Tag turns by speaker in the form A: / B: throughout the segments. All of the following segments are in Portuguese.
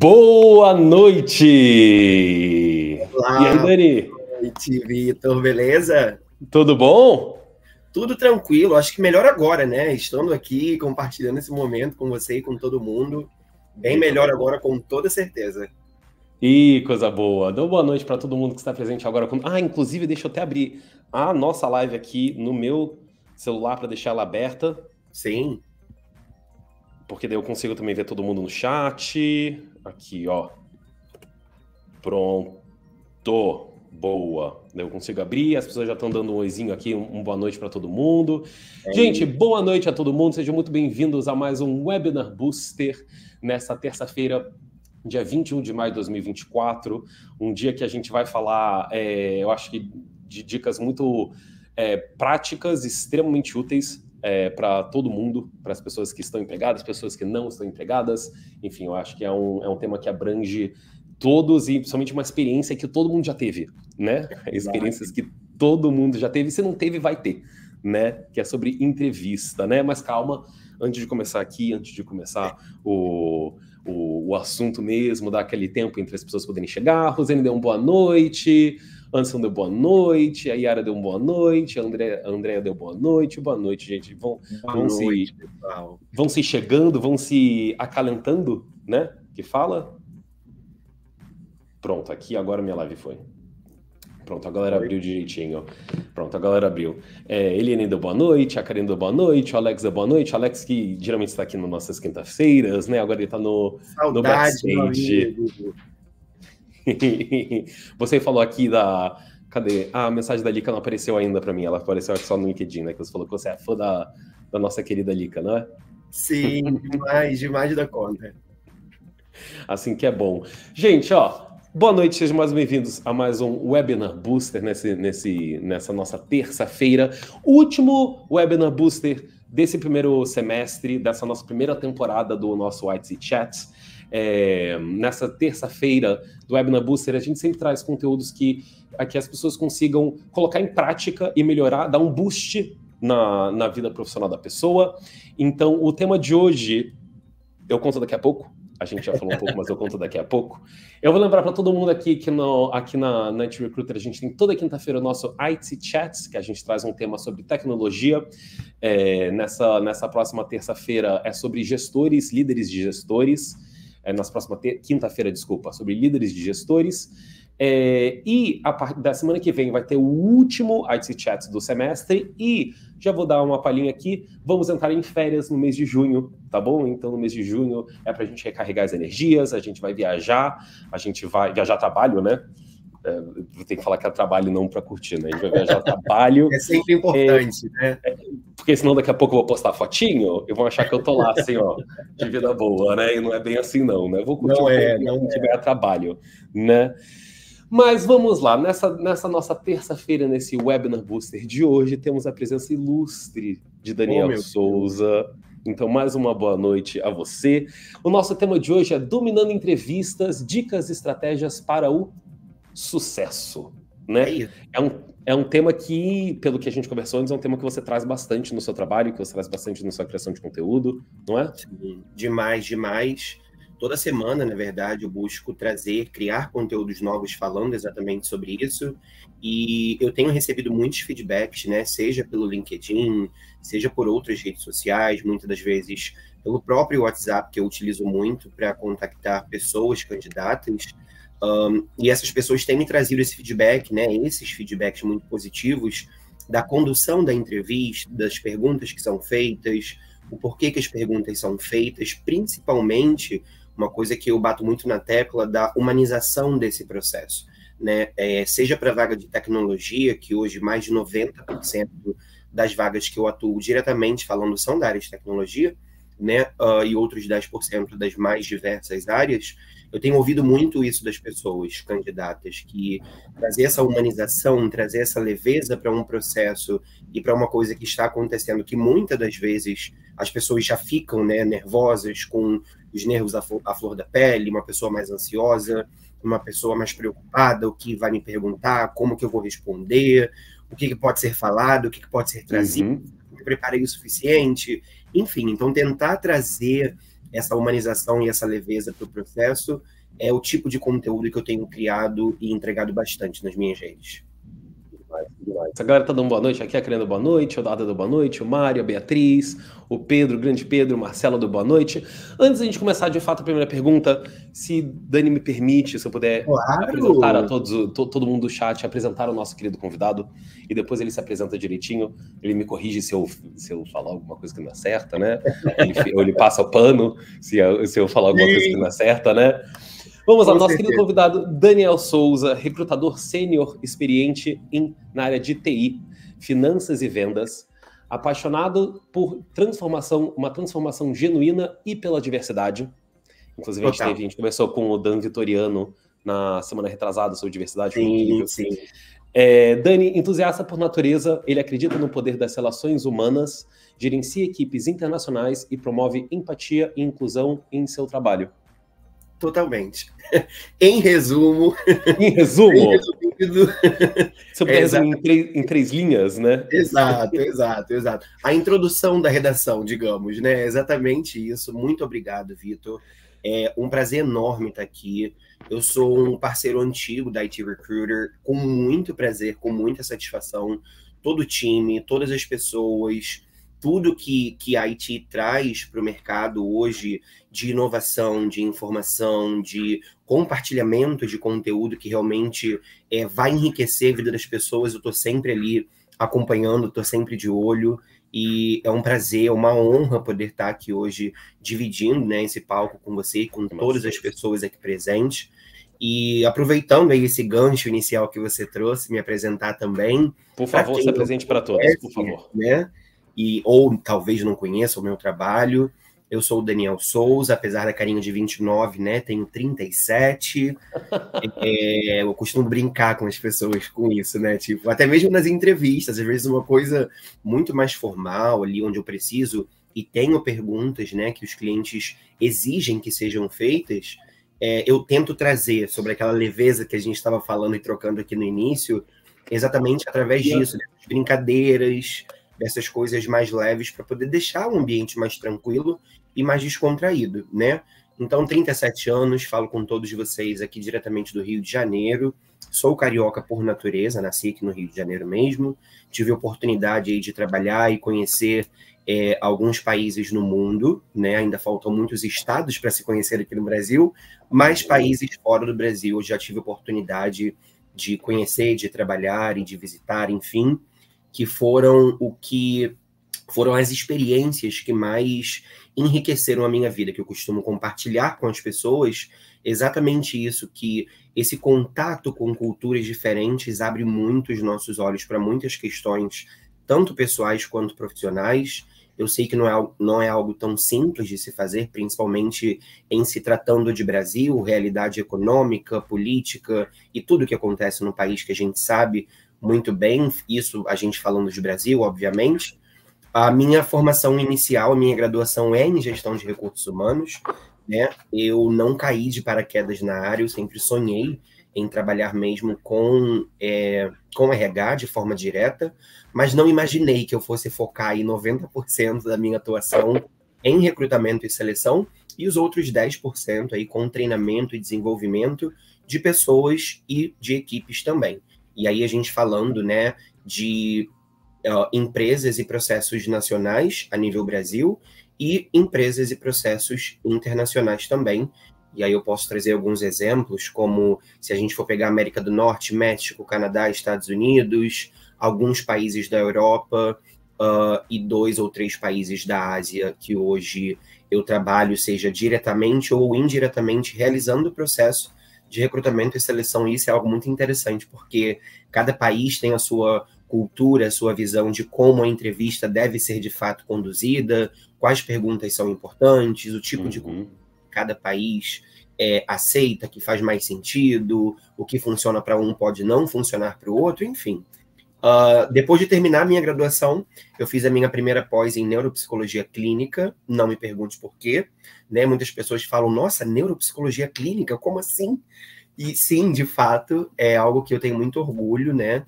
A: Boa noite! E aí,
B: Olá,
A: Dani?
B: boa noite, Vitor, beleza?
A: Tudo bom?
B: Tudo tranquilo, acho que melhor agora, né? Estando aqui, compartilhando esse momento com você e com todo mundo. Bem
A: Ih,
B: melhor
A: coisa boa.
B: agora, com toda certeza.
A: Ih, coisa boa. Dou boa noite para todo mundo que está presente agora. Inclusive, deixa eu até abrir a nossa live aqui no meu celular para deixar ela aberta,
B: Sim,
A: porque daí eu consigo também ver todo mundo no chat. Aqui, ó. Pronto. Boa. Daí eu consigo abrir, as pessoas já estão dando um oizinho aqui, um boa noite para todo mundo. Gente, boa noite a todo mundo, sejam muito bem-vindos a mais um Webinar Booster, nessa terça-feira, dia 21 de maio de 2024, um dia que a gente vai falar, eu acho que de dicas muito práticas, extremamente úteis para todo mundo, para as pessoas que estão empregadas, pessoas que não estão empregadas, enfim, eu acho que é um tema que abrange todos e principalmente uma experiência que todo mundo já teve, né? Experiências que todo mundo já teve, se não teve, vai ter, né? Que é sobre entrevista, né? Mas calma, antes de começar o assunto mesmo, dar aquele tempo entre as pessoas poderem chegar, a Rosane deu uma boa noite, Anderson deu boa noite, a Yara deu uma boa noite, a Andrea deu boa noite, gente. Vão se chegando, vão se acalentando, né? Que fala? Pronto, aqui agora minha live foi. Pronto, a galera abriu direitinho. Pronto, a galera abriu. Eliane deu boa noite, a Karen deu boa noite, o Alex deu boa noite. O Alex que geralmente está aqui nas nossas quintas-feiras, né? Agora ele está no backstage. Você falou aqui da... Cadê? A mensagem da Lica não apareceu ainda para mim. Ela apareceu só no LinkedIn, né? Que você falou que você é fã da nossa querida Lica, não é?
B: Sim, demais da conta.
A: Assim que é bom. Gente, ó... Boa noite, sejam mais bem-vindos a mais um Webinar Booster nessa nossa terça-feira. Último Webinar Booster desse primeiro semestre, dessa nossa primeira temporada do nosso Whitesea Chat. Nessa terça-feira do Webinar Booster, a gente sempre traz conteúdos que as pessoas consigam colocar em prática e melhorar, dar um boost na vida profissional da pessoa. Então, o tema de hoje, eu conto daqui a pouco. A gente já falou um pouco, mas eu conto daqui a pouco. Eu vou lembrar para todo mundo aqui que aqui na Night Recruiter a gente tem toda quinta-feira o nosso IT Chats, que a gente traz um tema sobre tecnologia. Nessa próxima terça-feira é sobre gestores, líderes de gestores. Nessa próxima quinta-feira, desculpa, sobre líderes de gestores. E a partir da semana que vem vai ter o último IT Chats do semestre e já vou dar uma palhinha aqui, vamos entrar em férias no mês de junho, tá bom? Então no mês de junho é pra gente recarregar as energias, a gente vai viajar, viajar a trabalho, né? Vou ter que falar que é trabalho não pra curtir, né? A gente vai viajar a trabalho.
B: É sempre importante, né?
A: Porque senão daqui a pouco eu vou postar fotinho e vão achar que eu tô lá assim, ó, de vida boa, né? E não é bem assim não, né? Eu vou curtir não tiver trabalho, né? Mas vamos lá, nessa nossa terça-feira, nesse Webinar Booster de hoje, temos a presença ilustre de Daniel Souza. Então, mais uma boa noite a você. O nosso tema de hoje é Dominando Entrevistas, Dicas e Estratégias para o Sucesso. Né? É um tema que, pelo que a gente conversou antes, é um tema que você traz bastante no seu trabalho, que você traz bastante na sua criação de conteúdo, não é?
B: Sim, demais. Toda semana, na verdade, eu busco criar conteúdos novos falando exatamente sobre isso. E eu tenho recebido muitos feedbacks, né? Seja pelo LinkedIn, seja por outras redes sociais, muitas das vezes pelo próprio WhatsApp, que eu utilizo muito para contactar pessoas candidatas. E essas pessoas têm me trazido esse feedback, né? Esses feedbacks muito positivos da condução da entrevista, das perguntas que são feitas, o porquê que as perguntas são feitas, principalmente uma coisa que eu bato muito na tecla da humanização desse processo, né? Seja para a vaga de tecnologia, que hoje mais de 90% das vagas que eu atuo diretamente falando são da área de tecnologia, né? E outros 10% das mais diversas áreas, eu tenho ouvido muito isso das pessoas candidatas, que trazer essa humanização, trazer essa leveza para um processo e para uma coisa que está acontecendo, que muitas das vezes as pessoas já ficam, né, nervosas, com os nervos à flor da pele, uma pessoa mais ansiosa, uma pessoa mais preocupada, o que vai me perguntar, como que eu vou responder, o que pode ser falado, o que pode ser trazido, eu preparei o suficiente, enfim, então tentar trazer essa humanização e essa leveza para o processo, é o tipo de conteúdo que eu tenho criado e entregado bastante nas minhas redes.
A: A galera tá dando boa noite aqui, a Karina boa noite, o Dada do boa noite, o Mário, a Beatriz, o Pedro, o grande Pedro, o Marcelo do boa noite. Antes da gente começar de fato a primeira pergunta, se Dani me permite, se eu puder apresentar a todo mundo do chat, apresentar o nosso querido convidado, e depois ele se apresenta direitinho, ele me corrige se eu falar alguma coisa que não é certa, né? Ou ele passa o pano se eu falar alguma coisa que não é certa, né? Vamos lá, nosso querido convidado Daniel Souza, recrutador sênior experiente na área de TI, finanças e vendas, apaixonado por uma transformação genuína e pela diversidade. Inclusive, a gente começou com o Dan Vitoriano na semana retrasada sobre diversidade.
B: Sim.
A: Dani, entusiasta por natureza, ele acredita no poder das relações humanas, gerencia equipes internacionais e promove empatia e inclusão em seu trabalho.
B: Totalmente. Em resumo.
A: Se eu puder resumir em três linhas, né?
B: Exato. A introdução da redação, digamos, né? É exatamente isso. Muito obrigado, Vitor. É um prazer enorme estar aqui. Eu sou um parceiro antigo da IT Recruiter, com muito prazer, com muita satisfação. Todo o time, todas as pessoas, tudo que a IT traz para o mercado hoje de inovação, de informação, de compartilhamento de conteúdo que realmente vai enriquecer a vida das pessoas. Eu estou sempre ali acompanhando, estou sempre de olho, e é um prazer, uma honra poder estar aqui hoje dividindo, né, esse palco com você e com todas as pessoas aqui presentes. E aproveitando aí esse gancho inicial que você trouxe, me apresentar também.
A: Por favor, se apresente para todos, por favor.
B: Né? Ou talvez não conheça o meu trabalho. Eu sou o Daniel Souza, apesar da carinha de 29, né? Tenho 37. Eu costumo brincar com as pessoas com isso, né? Tipo, até mesmo nas entrevistas, às vezes uma coisa muito mais formal, ali onde eu preciso e tenho perguntas, né, que os clientes exigem que sejam feitas, eu tento trazer sobre aquela leveza que a gente estava falando e trocando aqui no início, exatamente através disso, dessas brincadeiras, dessas coisas mais leves, para poder deixar o ambiente mais tranquilo e mais descontraído, né? Então, 37 anos, falo com todos vocês aqui diretamente do Rio de Janeiro, sou carioca por natureza, nasci aqui no Rio de Janeiro mesmo, tive a oportunidade aí de trabalhar e conhecer alguns países no mundo, né? Ainda faltam muitos estados para se conhecer aqui no Brasil, mas países fora do Brasil eu já tive a oportunidade de conhecer, de trabalhar e de visitar, enfim, que foram as experiências que mais enriqueceram a minha vida, que eu costumo compartilhar com as pessoas, exatamente isso, que esse contato com culturas diferentes abre muito os nossos olhos para muitas questões, tanto pessoais quanto profissionais. Eu sei que não é algo tão simples de se fazer, principalmente em se tratando de Brasil, realidade econômica, política e tudo que acontece no país que a gente sabe muito bem, isso a gente falando de Brasil, obviamente. A minha formação inicial, a minha graduação é em gestão de recursos humanos, né? Eu não caí de paraquedas na área, eu sempre sonhei em trabalhar mesmo com RH de forma direta, mas não imaginei que eu fosse focar aí 90% da minha atuação em recrutamento e seleção e os outros 10% aí com treinamento e desenvolvimento de pessoas e de equipes também. E aí a gente falando, né, de empresas e processos nacionais a nível Brasil e empresas e processos internacionais também. E aí eu posso trazer alguns exemplos, como se a gente for pegar América do Norte, México, Canadá, Estados Unidos, alguns países da Europa e 2 ou 3 países da Ásia que hoje eu trabalho, seja diretamente ou indiretamente, realizando o processo de recrutamento e seleção. E isso é algo muito interessante, porque cada país tem a sua cultura, a sua visão de como a entrevista deve ser de fato conduzida, quais perguntas são importantes, o tipo de cada país aceita, que faz mais sentido, o que funciona para um pode não funcionar para o outro, enfim. Depois de terminar a minha graduação, eu fiz a minha primeira pós em neuropsicologia clínica, não me pergunte por quê, né? Muitas pessoas falam, nossa, neuropsicologia clínica, como assim? E sim, de fato, é algo que eu tenho muito orgulho, né?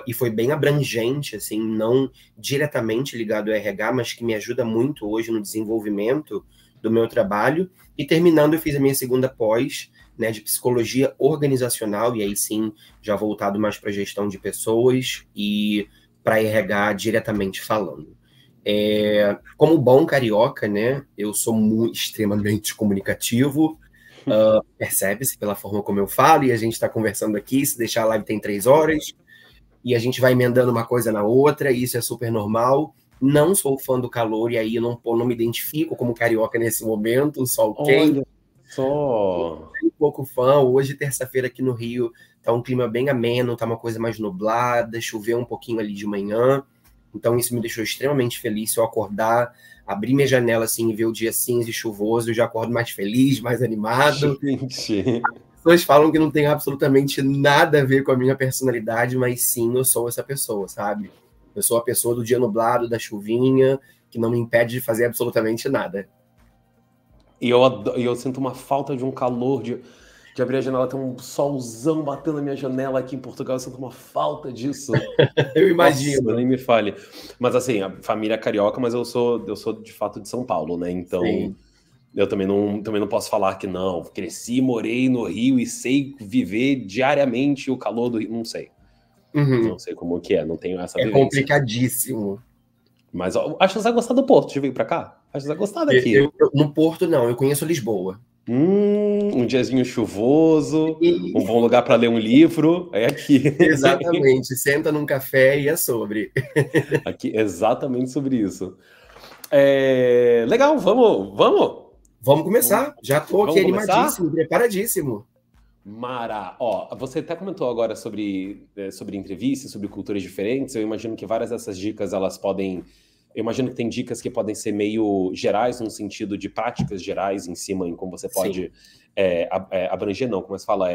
B: e foi bem abrangente, assim, não diretamente ligado ao RH, mas que me ajuda muito hoje no desenvolvimento do meu trabalho. E terminando, eu fiz a minha segunda pós, né, de psicologia organizacional, e aí sim, já voltado mais para gestão de pessoas e para RH diretamente falando. Como bom carioca, né, eu sou extremamente comunicativo, percebe-se pela forma como eu falo, e a gente está conversando aqui, se deixar a live tem 3 horas, e a gente vai emendando uma coisa na outra, e isso é super normal. Não sou fã do calor, e aí eu não me identifico como carioca nesse momento, sol quente.
A: Olha só!
B: Um pouco fã. Hoje, terça-feira, aqui no Rio, tá um clima bem ameno, tá uma coisa mais nublada, choveu um pouquinho ali de manhã. Então, isso me deixou extremamente feliz. Se eu acordar, abrir minha janela assim e ver o dia cinza e chuvoso, eu já acordo mais feliz, mais animado.
A: Gente.
B: As pessoas falam que não tem absolutamente nada a ver com a minha personalidade, mas sim, eu sou essa pessoa, sabe? Eu sou a pessoa do dia nublado, da chuvinha, que não me impede de fazer absolutamente nada.
A: E eu sinto uma falta de um calor, de abrir a janela, tem um solzão batendo na minha janela aqui em Portugal, eu sinto uma falta disso.
B: Eu imagino.
A: Nossa, nem me fale. Mas assim, a família é carioca, mas eu sou de fato de São Paulo, né? Então, sim, eu também não posso falar que não, cresci, morei no Rio e sei viver diariamente o calor do Rio, não sei. Não sei como que é, não tenho essa vivência.
B: É complicadíssimo.
A: Mas acho que você vai gostar do Porto, de vir pra cá. Acho que você vai gostar daqui.
B: No Porto, não, eu conheço Lisboa.
A: Um diazinho chuvoso, um bom lugar para ler um livro, é aqui.
B: Exatamente, senta num café e é sobre.
A: Aqui, exatamente sobre isso. Legal, vamos?
B: Vamos começar, já tô aqui animadíssimo, preparadíssimo.
A: Mara, você até comentou agora sobre entrevistas, sobre culturas diferentes. Eu imagino que várias dessas dicas, elas podem... Eu imagino que tem dicas que podem ser meio gerais, no sentido de práticas gerais em cima, em como você pode abranger, não, como se fala,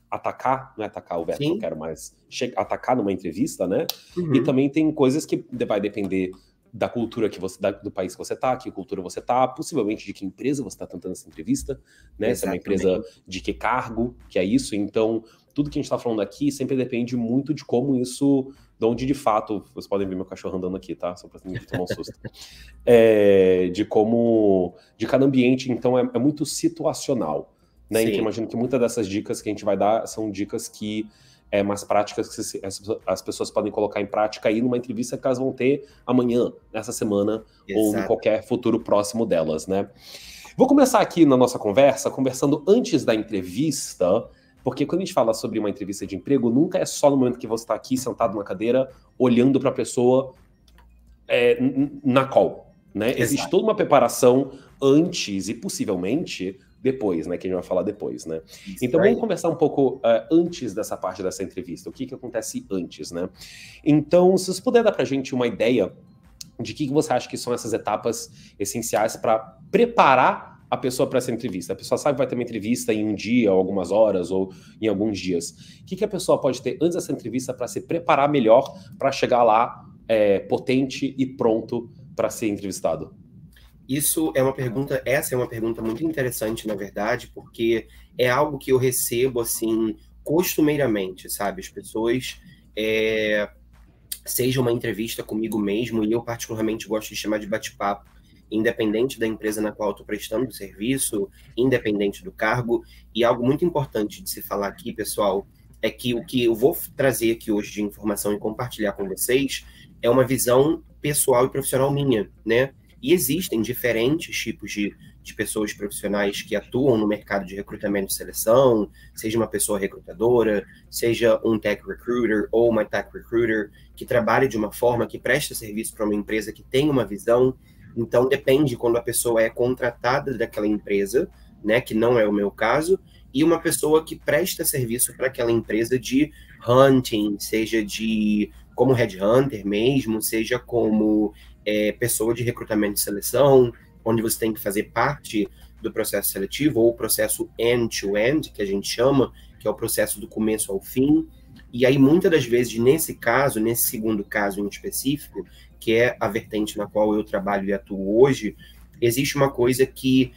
A: atacar, não é atacar o verbo que eu quero, mas atacar numa entrevista, né? E também tem coisas que vai depender da cultura do país que você está, que cultura você está, possivelmente de que empresa você está tentando essa entrevista, né? Se é uma empresa de que cargo, que é isso. Então, tudo que a gente está falando aqui sempre depende muito de como isso, de onde de fato, vocês podem ver meu cachorro andando aqui, tá? Só para ninguém tomar um susto. De cada ambiente, então, é muito situacional, né? Então, imagino que muitas dessas dicas que a gente vai dar são dicas que mais práticas que as pessoas podem colocar em prática aí numa entrevista que elas vão ter amanhã, nessa semana, ou em qualquer futuro próximo delas, né? Vou começar aqui na nossa conversa, conversando antes da entrevista, porque quando a gente fala sobre uma entrevista de emprego, nunca é só no momento que você está aqui sentado na cadeira, olhando para a pessoa na call, né? Existe toda uma preparação antes e possivelmente depois, né? Que a gente vai falar depois, né? Então, vamos conversar um pouco antes dessa parte dessa entrevista. O que acontece antes, né? Então, se você puder dar pra gente uma ideia de que você acha que são essas etapas essenciais para preparar a pessoa para essa entrevista. A pessoa sabe que vai ter uma entrevista em um dia, ou algumas horas, ou em alguns dias. O que a pessoa pode ter antes dessa entrevista para se preparar melhor para chegar lá potente e pronto para ser entrevistado?
B: Essa é uma pergunta muito interessante, na verdade, porque é algo que eu recebo, assim, costumeiramente, sabe? As pessoas, seja uma entrevista comigo mesmo, e eu particularmente gosto de chamar de bate-papo, independente da empresa na qual eu estou prestando o serviço, independente do cargo, e algo muito importante de se falar aqui, pessoal, é que o que eu vou trazer aqui hoje de informação e compartilhar com vocês é uma visão pessoal e profissional minha, né? E existem diferentes tipos de pessoas profissionais que atuam no mercado de recrutamento e seleção, seja uma pessoa recrutadora, seja um tech recruiter ou uma tech recruiter que trabalhe de uma forma que presta serviço para uma empresa que tem uma visão. Então, depende quando a pessoa é contratada daquela empresa, né, que não é o meu caso, e uma pessoa que presta serviço para aquela empresa de hunting, seja como headhunter mesmo, seja como pessoa de recrutamento e seleção, onde você tem que fazer parte do processo seletivo, ou o processo end-to-end, que a gente chama, que é o processo do começo ao fim. E aí, muitas das vezes, nesse segundo caso em específico, que é a vertente na qual eu trabalho e atuo hoje, existe uma coisa que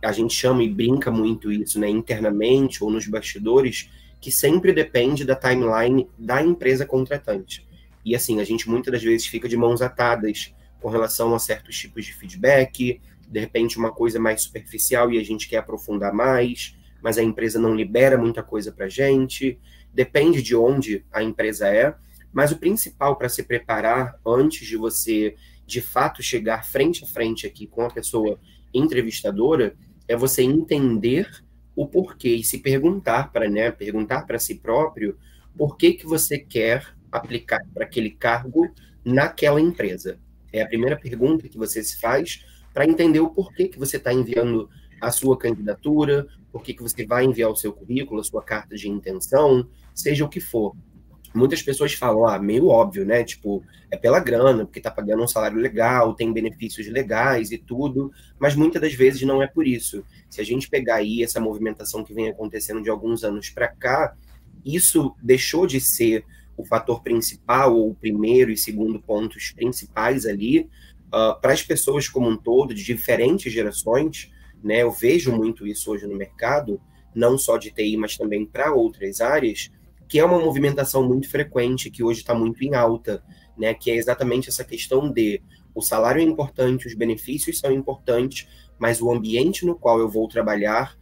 B: a gente chama e brinca muito isso, né, internamente ou nos bastidores, que sempre depende da timeline da empresa contratante. E assim, a gente muitas das vezes fica de mãos atadas com relação a certos tipos de feedback, de repente uma coisa mais superficial e a gente quer aprofundar mais, mas a empresa não libera muita coisa para a gente, depende de onde a empresa é, mas o principal para se preparar antes de você, de fato, chegar frente a frente aqui com a pessoa entrevistadora, é você entender o porquê e se perguntar para si próprio por que você quer aplicar para aquele cargo naquela empresa. É a primeira pergunta que você se faz para entender o porquê que você está enviando a sua candidatura, por que você vai enviar o seu currículo, a sua carta de intenção, seja o que for. Muitas pessoas falam, meio óbvio, né? Tipo, é pela grana, porque tá pagando um salário legal, tem benefícios legais e tudo, mas muitas das vezes não é por isso. Se a gente pegar aí essa movimentação que vem acontecendo de alguns anos para cá, isso deixou de ser o fator principal, ou o primeiro e segundo pontos principais ali, para as pessoas como um todo, de diferentes gerações, né? Eu vejo muito isso hoje no mercado, não só de TI, mas também para outras áreas, que é uma movimentação muito frequente, que hoje está muito em alta, né? Que é exatamente essa questão de o salário é importante, os benefícios são importantes, mas o ambiente no qual eu vou trabalhar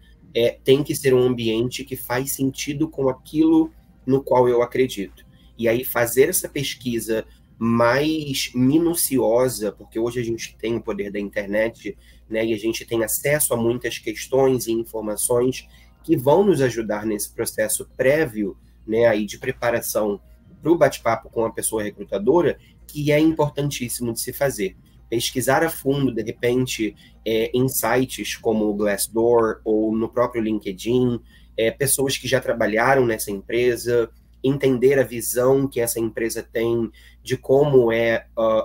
B: tem que ser um ambiente que faz sentido com aquilo no qual eu acredito. E aí fazer essa pesquisa mais minuciosa, porque hoje a gente tem o poder da internet, né? E a gente tem acesso a muitas questões e informações que vão nos ajudar nesse processo prévio, né, aí de preparação para o bate-papo com a pessoa recrutadora, que é importantíssimo de se fazer. Pesquisar a fundo, de repente, em sites como o Glassdoor ou no próprio LinkedIn, pessoas que já trabalharam nessa empresa, entender a visão que essa empresa tem de como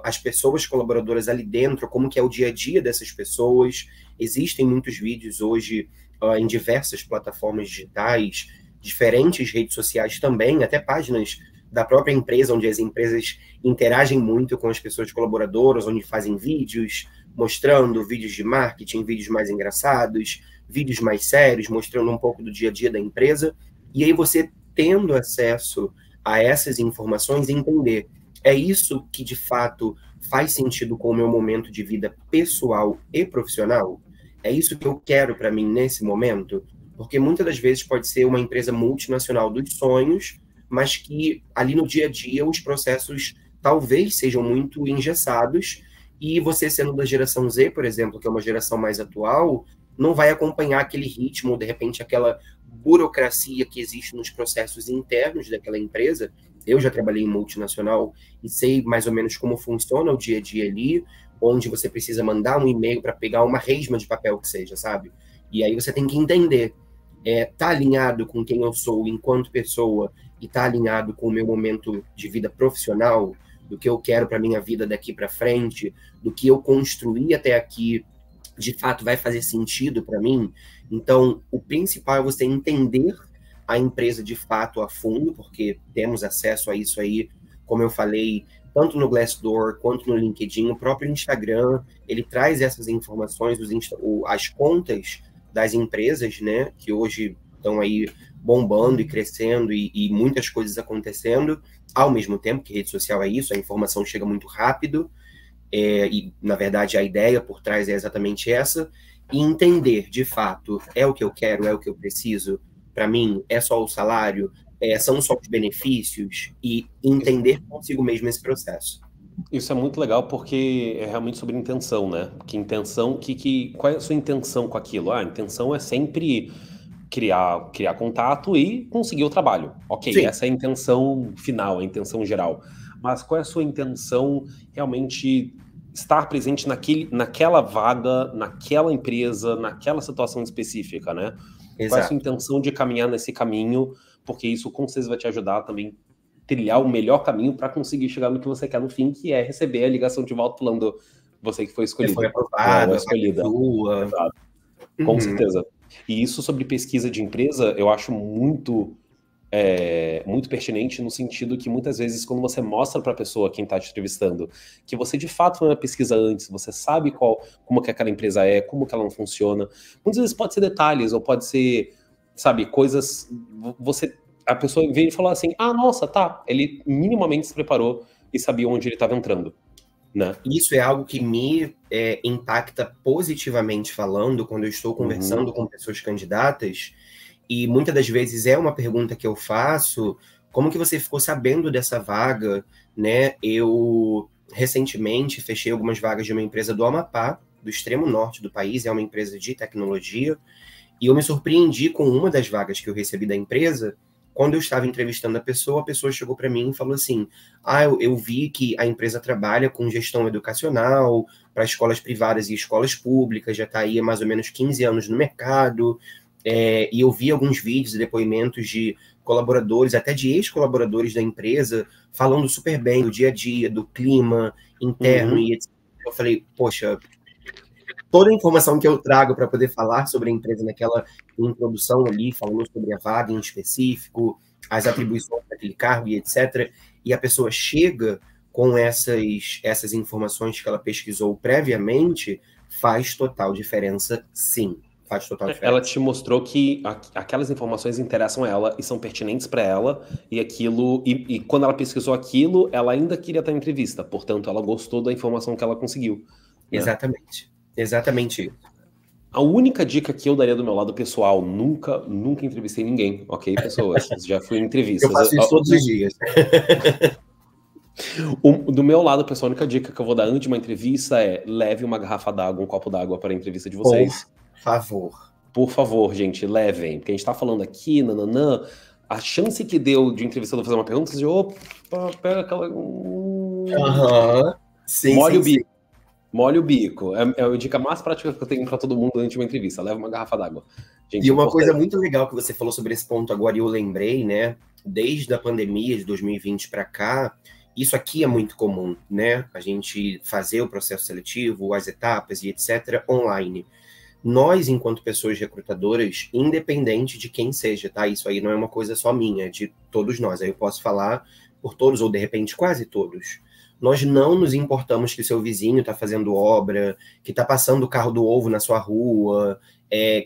B: as pessoas colaboradoras ali dentro, como que é o dia a dia dessas pessoas. Existem muitos vídeos hoje em diversas plataformas digitais, diferentes redes sociais também, até páginas da própria empresa, onde as empresas interagem muito com as pessoas colaboradoras, onde fazem vídeos, mostrando vídeos de marketing, vídeos mais engraçados, vídeos mais sérios, mostrando um pouco do dia a dia da empresa, e aí você tendo acesso a essas informações, entender, é isso que de fato faz sentido com o meu momento de vida pessoal e profissional? É isso que eu quero para mim nesse momento? Porque muitas das vezes pode ser uma empresa multinacional dos sonhos, mas que ali no dia a dia os processos talvez sejam muito engessados e você sendo da geração Z, por exemplo, que é uma geração mais atual, não vai acompanhar aquele ritmo, ou de repente aquela burocracia que existe nos processos internos daquela empresa. Eu já trabalhei em multinacional e sei mais ou menos como funciona o dia a dia ali, onde você precisa mandar um e-mail para pegar uma resma de papel que seja, sabe? E aí você tem que entender, tá alinhado com quem eu sou enquanto pessoa e tá alinhado com o meu momento de vida profissional, do que eu quero para minha vida daqui para frente, do que eu construí até aqui, de fato vai fazer sentido para mim. Então, o principal é você entender a empresa de fato a fundo, porque temos acesso a isso aí, como eu falei, tanto no Glassdoor quanto no LinkedIn, o próprio Instagram, ele traz essas informações, as contas das empresas, né, que hoje estão aí bombando e crescendo e muitas coisas acontecendo ao mesmo tempo, que rede social é isso, a informação chega muito rápido, e na verdade a ideia por trás é exatamente essa, e entender de fato, é o que eu quero, é o que eu preciso, para mim é só o salário, são só os benefícios, e entender consigo mesmo esse processo.
A: Isso é muito legal porque é realmente sobre intenção, né? Que intenção, qual é a sua intenção com aquilo? A intenção é sempre criar contato e conseguir o trabalho. Ok,
B: Sim.
A: Essa é a intenção final, a intenção geral. Mas qual é a sua intenção realmente estar presente naquela vaga, naquela empresa, naquela situação específica, né?
B: Exato.
A: Qual é a sua intenção de caminhar nesse caminho? Porque isso com certeza vai te ajudar também trilhar o melhor caminho para conseguir chegar no que você quer no fim, que é receber a ligação de volta falando você que foi escolhido.
B: Você foi aprovado,
A: escolhida.
B: Exato.
A: Com certeza. E isso sobre pesquisa de empresa, eu acho muito pertinente no sentido que muitas vezes quando você mostra para a pessoa, quem está te entrevistando, que você de fato foi uma pesquisa antes, você sabe como que aquela empresa é, como que ela não funciona. Muitas vezes pode ser detalhes, ou pode ser, sabe, coisas... a pessoa veio e falou assim, ah, nossa, tá, ele minimamente se preparou e sabia onde ele estava entrando, né?
B: Isso é algo que me impacta positivamente falando quando eu estou conversando com pessoas candidatas, e muitas das vezes é uma pergunta que eu faço, como que você ficou sabendo dessa vaga, né? Eu recentemente fechei algumas vagas de uma empresa do Amapá, do extremo norte do país, é uma empresa de tecnologia, e eu me surpreendi com uma das vagas que eu recebi da empresa. Quando eu estava entrevistando a pessoa chegou para mim e falou assim, eu vi que a empresa trabalha com gestão educacional para escolas privadas e escolas públicas, já está aí há mais ou menos 15 anos no mercado, e eu vi alguns vídeos e depoimentos de colaboradores, até de ex-colaboradores da empresa, falando super bem do dia a dia, do clima interno e etc. Eu falei, poxa, toda a informação que eu trago para poder falar sobre a empresa naquela introdução ali, falando sobre a vaga em específico, as atribuições daquele cargo e etc., e a pessoa chega com essas informações que ela pesquisou previamente, faz total diferença, sim. Faz total diferença.
A: Ela te mostrou que aquelas informações interessam a ela e são pertinentes para ela, e aquilo, e quando ela pesquisou aquilo, ela ainda queria estar em entrevista, portanto, ela gostou da informação que ela conseguiu. Né?
B: Exatamente. Exatamente isso.
A: A única dica que eu daria do meu lado pessoal, nunca entrevistei ninguém, ok, pessoas? Já fui em entrevistas.
B: Eu faço isso todos os dias.
A: Do meu lado, pessoal, a única dica que eu vou dar antes de uma entrevista é leve uma garrafa d'água, um copo d'água para a entrevista de vocês.
B: Por favor.
A: Por favor, gente, levem. Porque a gente tá falando aqui, nananã, a chance que deu de entrevistador fazer uma pergunta, você opa, pega aquela...
B: Sim,
A: molha
B: sim,
A: o bico.
B: sim.
A: Molha o bico. É a dica mais prática que eu tenho para todo mundo antes de uma entrevista. Leva uma garrafa d'água.
B: E uma coisa muito legal que você falou sobre esse ponto agora, e eu lembrei, né? Desde a pandemia de 2020 para cá, isso aqui é muito comum, né? A gente fazer o processo seletivo, as etapas e etc. online. Nós, enquanto pessoas recrutadoras, independente de quem seja, tá? Isso aí não é uma coisa só minha, é de todos nós. Aí eu posso falar por todos, ou de repente quase todos. Nós não nos importamos que seu vizinho está fazendo obra, que está passando o carro do ovo na sua rua,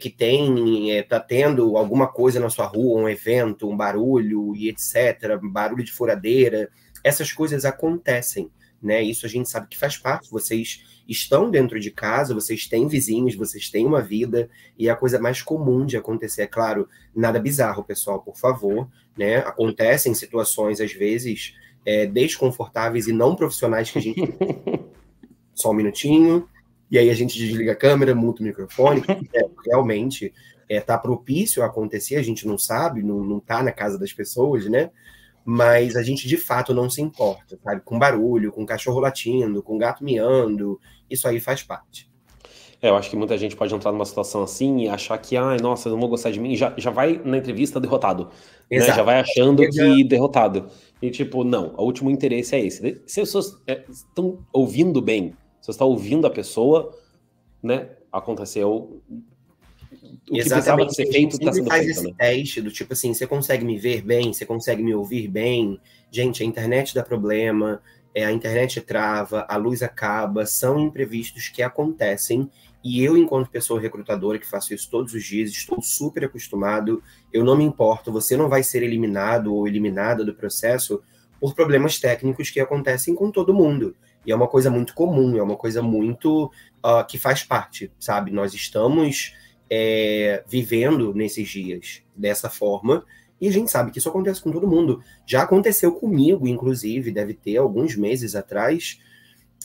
B: que está tendo alguma coisa na sua rua, um evento, um barulho e etc., barulho de furadeira. Essas coisas acontecem, né? Isso a gente sabe que faz parte. Vocês estão dentro de casa, vocês têm vizinhos, vocês têm uma vida, e é a coisa mais comum de acontecer. É claro, nada bizarro, pessoal, por favor, né? Acontecem situações, às vezes, desconfortáveis e não profissionais que a gente... Só um minutinho, e aí a gente desliga a câmera, muta o microfone, realmente tá propício a acontecer, a gente não sabe, não tá na casa das pessoas, né? Mas a gente, de fato, não se importa, sabe? Com barulho, com cachorro latindo, com gato miando, isso aí faz parte.
A: Eu acho que muita gente pode entrar numa situação assim e achar que, ai, nossa, não vão gostar de mim, já vai na entrevista derrotado, né? Já vai achando que derrotado. E tipo, não, o último interesse é esse. Se as pessoas estão ouvindo bem, se você está ouvindo a pessoa, né, aconteceu... O que precisava ser feito está sendo
B: faz
A: feito,
B: esse
A: né?
B: teste do tipo assim, você consegue me ver bem? Você consegue me ouvir bem? Gente, a internet dá problema, a internet trava, a luz acaba, são imprevistos que acontecem, e eu, enquanto pessoa recrutadora, que faço isso todos os dias, estou super acostumado, eu não me importo, você não vai ser eliminado ou eliminada do processo por problemas técnicos que acontecem com todo mundo. E é uma coisa muito comum, é uma coisa muito que faz parte, sabe? Nós estamos... vivendo nesses dias dessa forma, e a gente sabe que isso acontece com todo mundo. Já aconteceu comigo, inclusive, deve ter alguns meses atrás,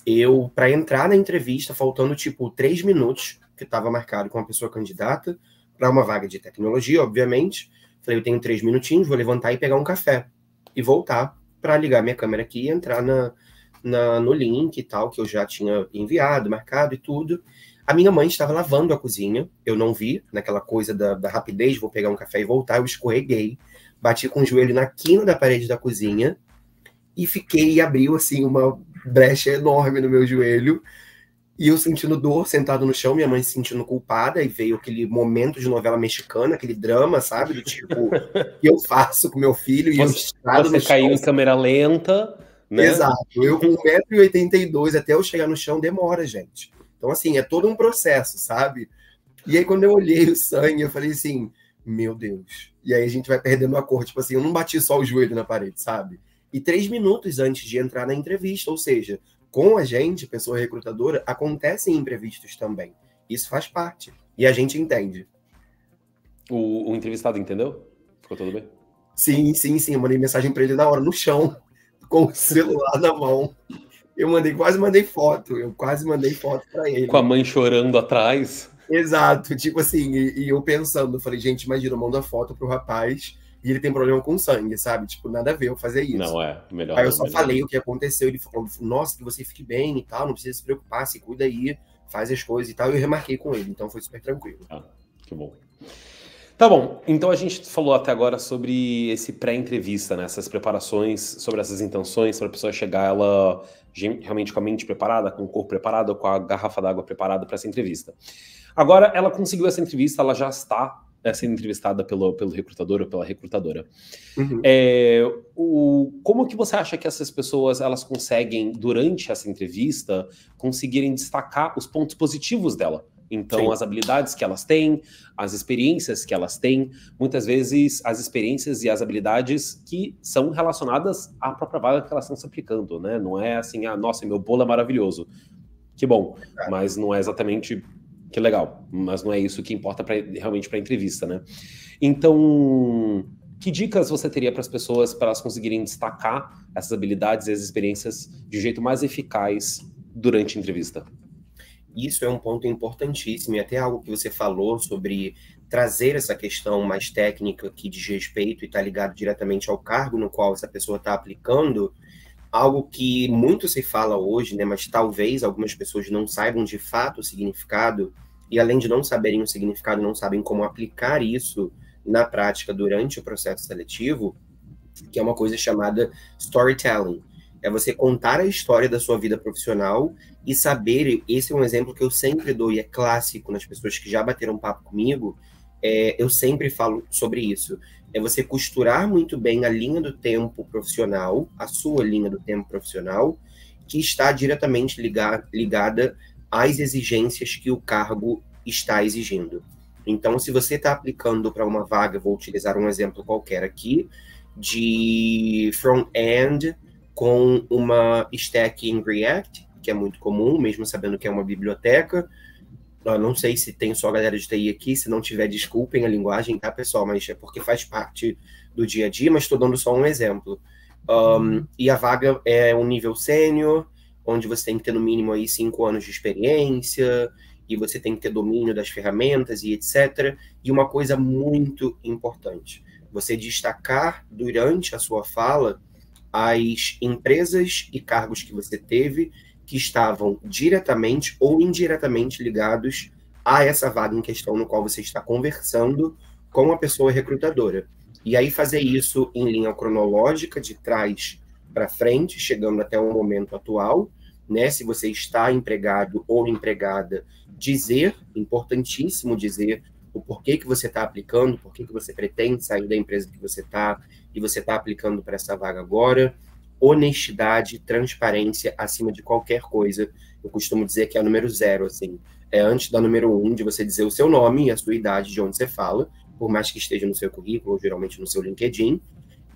B: eu, para entrar na entrevista, faltando tipo 3 minutos, que estava marcado com uma pessoa candidata, para uma vaga de tecnologia, obviamente, falei, eu tenho 3 minutinhos, vou levantar e pegar um café, e voltar para ligar minha câmera aqui e entrar no link e tal, que eu já tinha enviado, marcado e tudo. A minha mãe estava lavando a cozinha, eu não vi, naquela coisa da rapidez, vou pegar um café e voltar, eu escorreguei, bati com o joelho na quina da parede da cozinha e abriu assim uma brecha enorme no meu joelho, e eu sentindo dor, sentado no chão, minha mãe se sentindo culpada, e veio aquele momento de novela mexicana, aquele drama, sabe, do tipo, que eu faço com meu filho, e eu estrado no chão.
A: Você caiu em câmera lenta, né?
B: Exato, eu com 1,82 m até eu chegar no chão demora, gente. Então, assim, é todo um processo, sabe? E aí, quando eu olhei o sangue, eu falei assim, meu Deus. E aí a gente vai perdendo a cor. Tipo assim, eu não bati só o joelho na parede, sabe? E 3 minutos antes de entrar na entrevista, ou seja, com a gente, pessoa recrutadora, acontecem imprevistos também. Isso faz parte. E a gente entende.
A: O entrevistado entendeu? Ficou tudo bem?
B: Sim. Eu mandei mensagem para ele na hora, no chão, com o celular na mão. Eu quase mandei foto para ele.
A: Com a mãe chorando atrás.
B: Exato, tipo assim, e eu pensando, falei, gente, imagina, eu mando a foto pro rapaz e ele tem problema com sangue, sabe? Tipo, nada a ver eu fazer isso.
A: Não, melhor.
B: Aí eu só falei o que aconteceu, ele falou, nossa, que você fique bem e tal, não precisa se preocupar, se cuida aí, faz as coisas e tal, e eu remarquei com ele, então foi super tranquilo.
A: Que bom. Tá bom, então a gente falou até agora sobre esse pré-entrevista, né? Essas preparações, sobre essas intenções, para a pessoa chegar ela realmente com a mente preparada, com o corpo preparado, com a garrafa d'água preparada para essa entrevista. Agora, ela conseguiu essa entrevista, ela já está sendo entrevistada pelo recrutador ou pela recrutadora. Como que você acha que essas pessoas elas conseguem, durante essa entrevista, conseguirem destacar os pontos positivos dela? Então, sim, as habilidades que elas têm, as experiências que elas têm, muitas vezes as experiências e as habilidades que são relacionadas à própria vaga que elas estão se aplicando, né? Não é assim, nossa, meu bolo é maravilhoso. Que bom, mas não é exatamente... Que legal, mas não é isso que importa realmente para a entrevista, né? Então, que dicas você teria para as pessoas para elas conseguirem destacar essas habilidades e as experiências de um jeito mais eficaz durante a entrevista?
B: Isso é um ponto importantíssimo, e até algo que você falou sobre trazer essa questão mais técnica que diz respeito e está ligado diretamente ao cargo no qual essa pessoa está aplicando, algo que muito se fala hoje, né, mas talvez algumas pessoas não saibam de fato o significado, e além de não saberem o significado, não sabem como aplicar isso na prática durante o processo seletivo, que é uma coisa chamada storytelling. É você contar a história da sua vida profissional e saber, esse é um exemplo que eu sempre dou e é clássico nas pessoas que já bateram papo comigo, eu sempre falo sobre isso. É você costurar muito bem a linha do tempo profissional, a sua linha do tempo profissional, que está diretamente ligada às exigências que o cargo está exigindo. Então, se você está aplicando para uma vaga, vou utilizar um exemplo qualquer aqui, de front-end com uma stack em React, que é muito comum, mesmo sabendo que é uma biblioteca. Eu não sei se tem só a galera de TI aqui, se não tiver, desculpem a linguagem, tá, pessoal? Mas é porque faz parte do dia a dia, mas estou dando só um exemplo. E a vaga é um nível sênior, onde você tem que ter no mínimo aí 5 anos de experiência, e você tem que ter domínio das ferramentas e etc. E uma coisa muito importante, você destacar durante a sua fala as empresas e cargos que você teve que estavam diretamente ou indiretamente ligados a essa vaga em questão no qual você está conversando com a pessoa recrutadora. E aí fazer isso em linha cronológica, de trás para frente, chegando até o momento atual, né? Se você está empregado ou empregada, dizer, importantíssimo dizer o porquê que você está aplicando, porquê que você pretende sair da empresa que você está e você está aplicando para essa vaga agora. Honestidade, transparência acima de qualquer coisa. Eu costumo dizer que é a número 0, assim. É antes da número 1, de você dizer o seu nome e a sua idade, de onde você fala, por mais que esteja no seu currículo, ou geralmente no seu LinkedIn,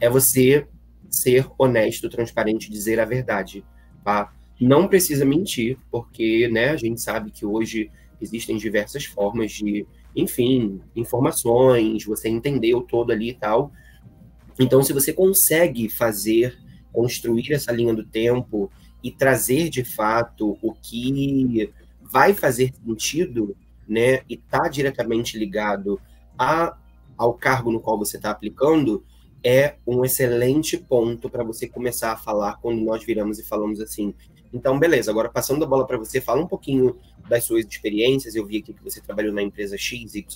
B: é você ser honesto, transparente, dizer a verdade, tá? Não precisa mentir, porque, né, a gente sabe que hoje existem diversas formas de, enfim, informações, você entender o todo ali e tal. Então, se você consegue construir essa linha do tempo e trazer, de fato, o que vai fazer sentido, né, e está diretamente ligado ao cargo no qual você está aplicando, é um excelente ponto para você começar a falar quando nós viramos e falamos assim. Então, beleza, agora passando a bola para você, fala um pouquinho das suas experiências. Eu vi aqui que você trabalhou na empresa XYZ,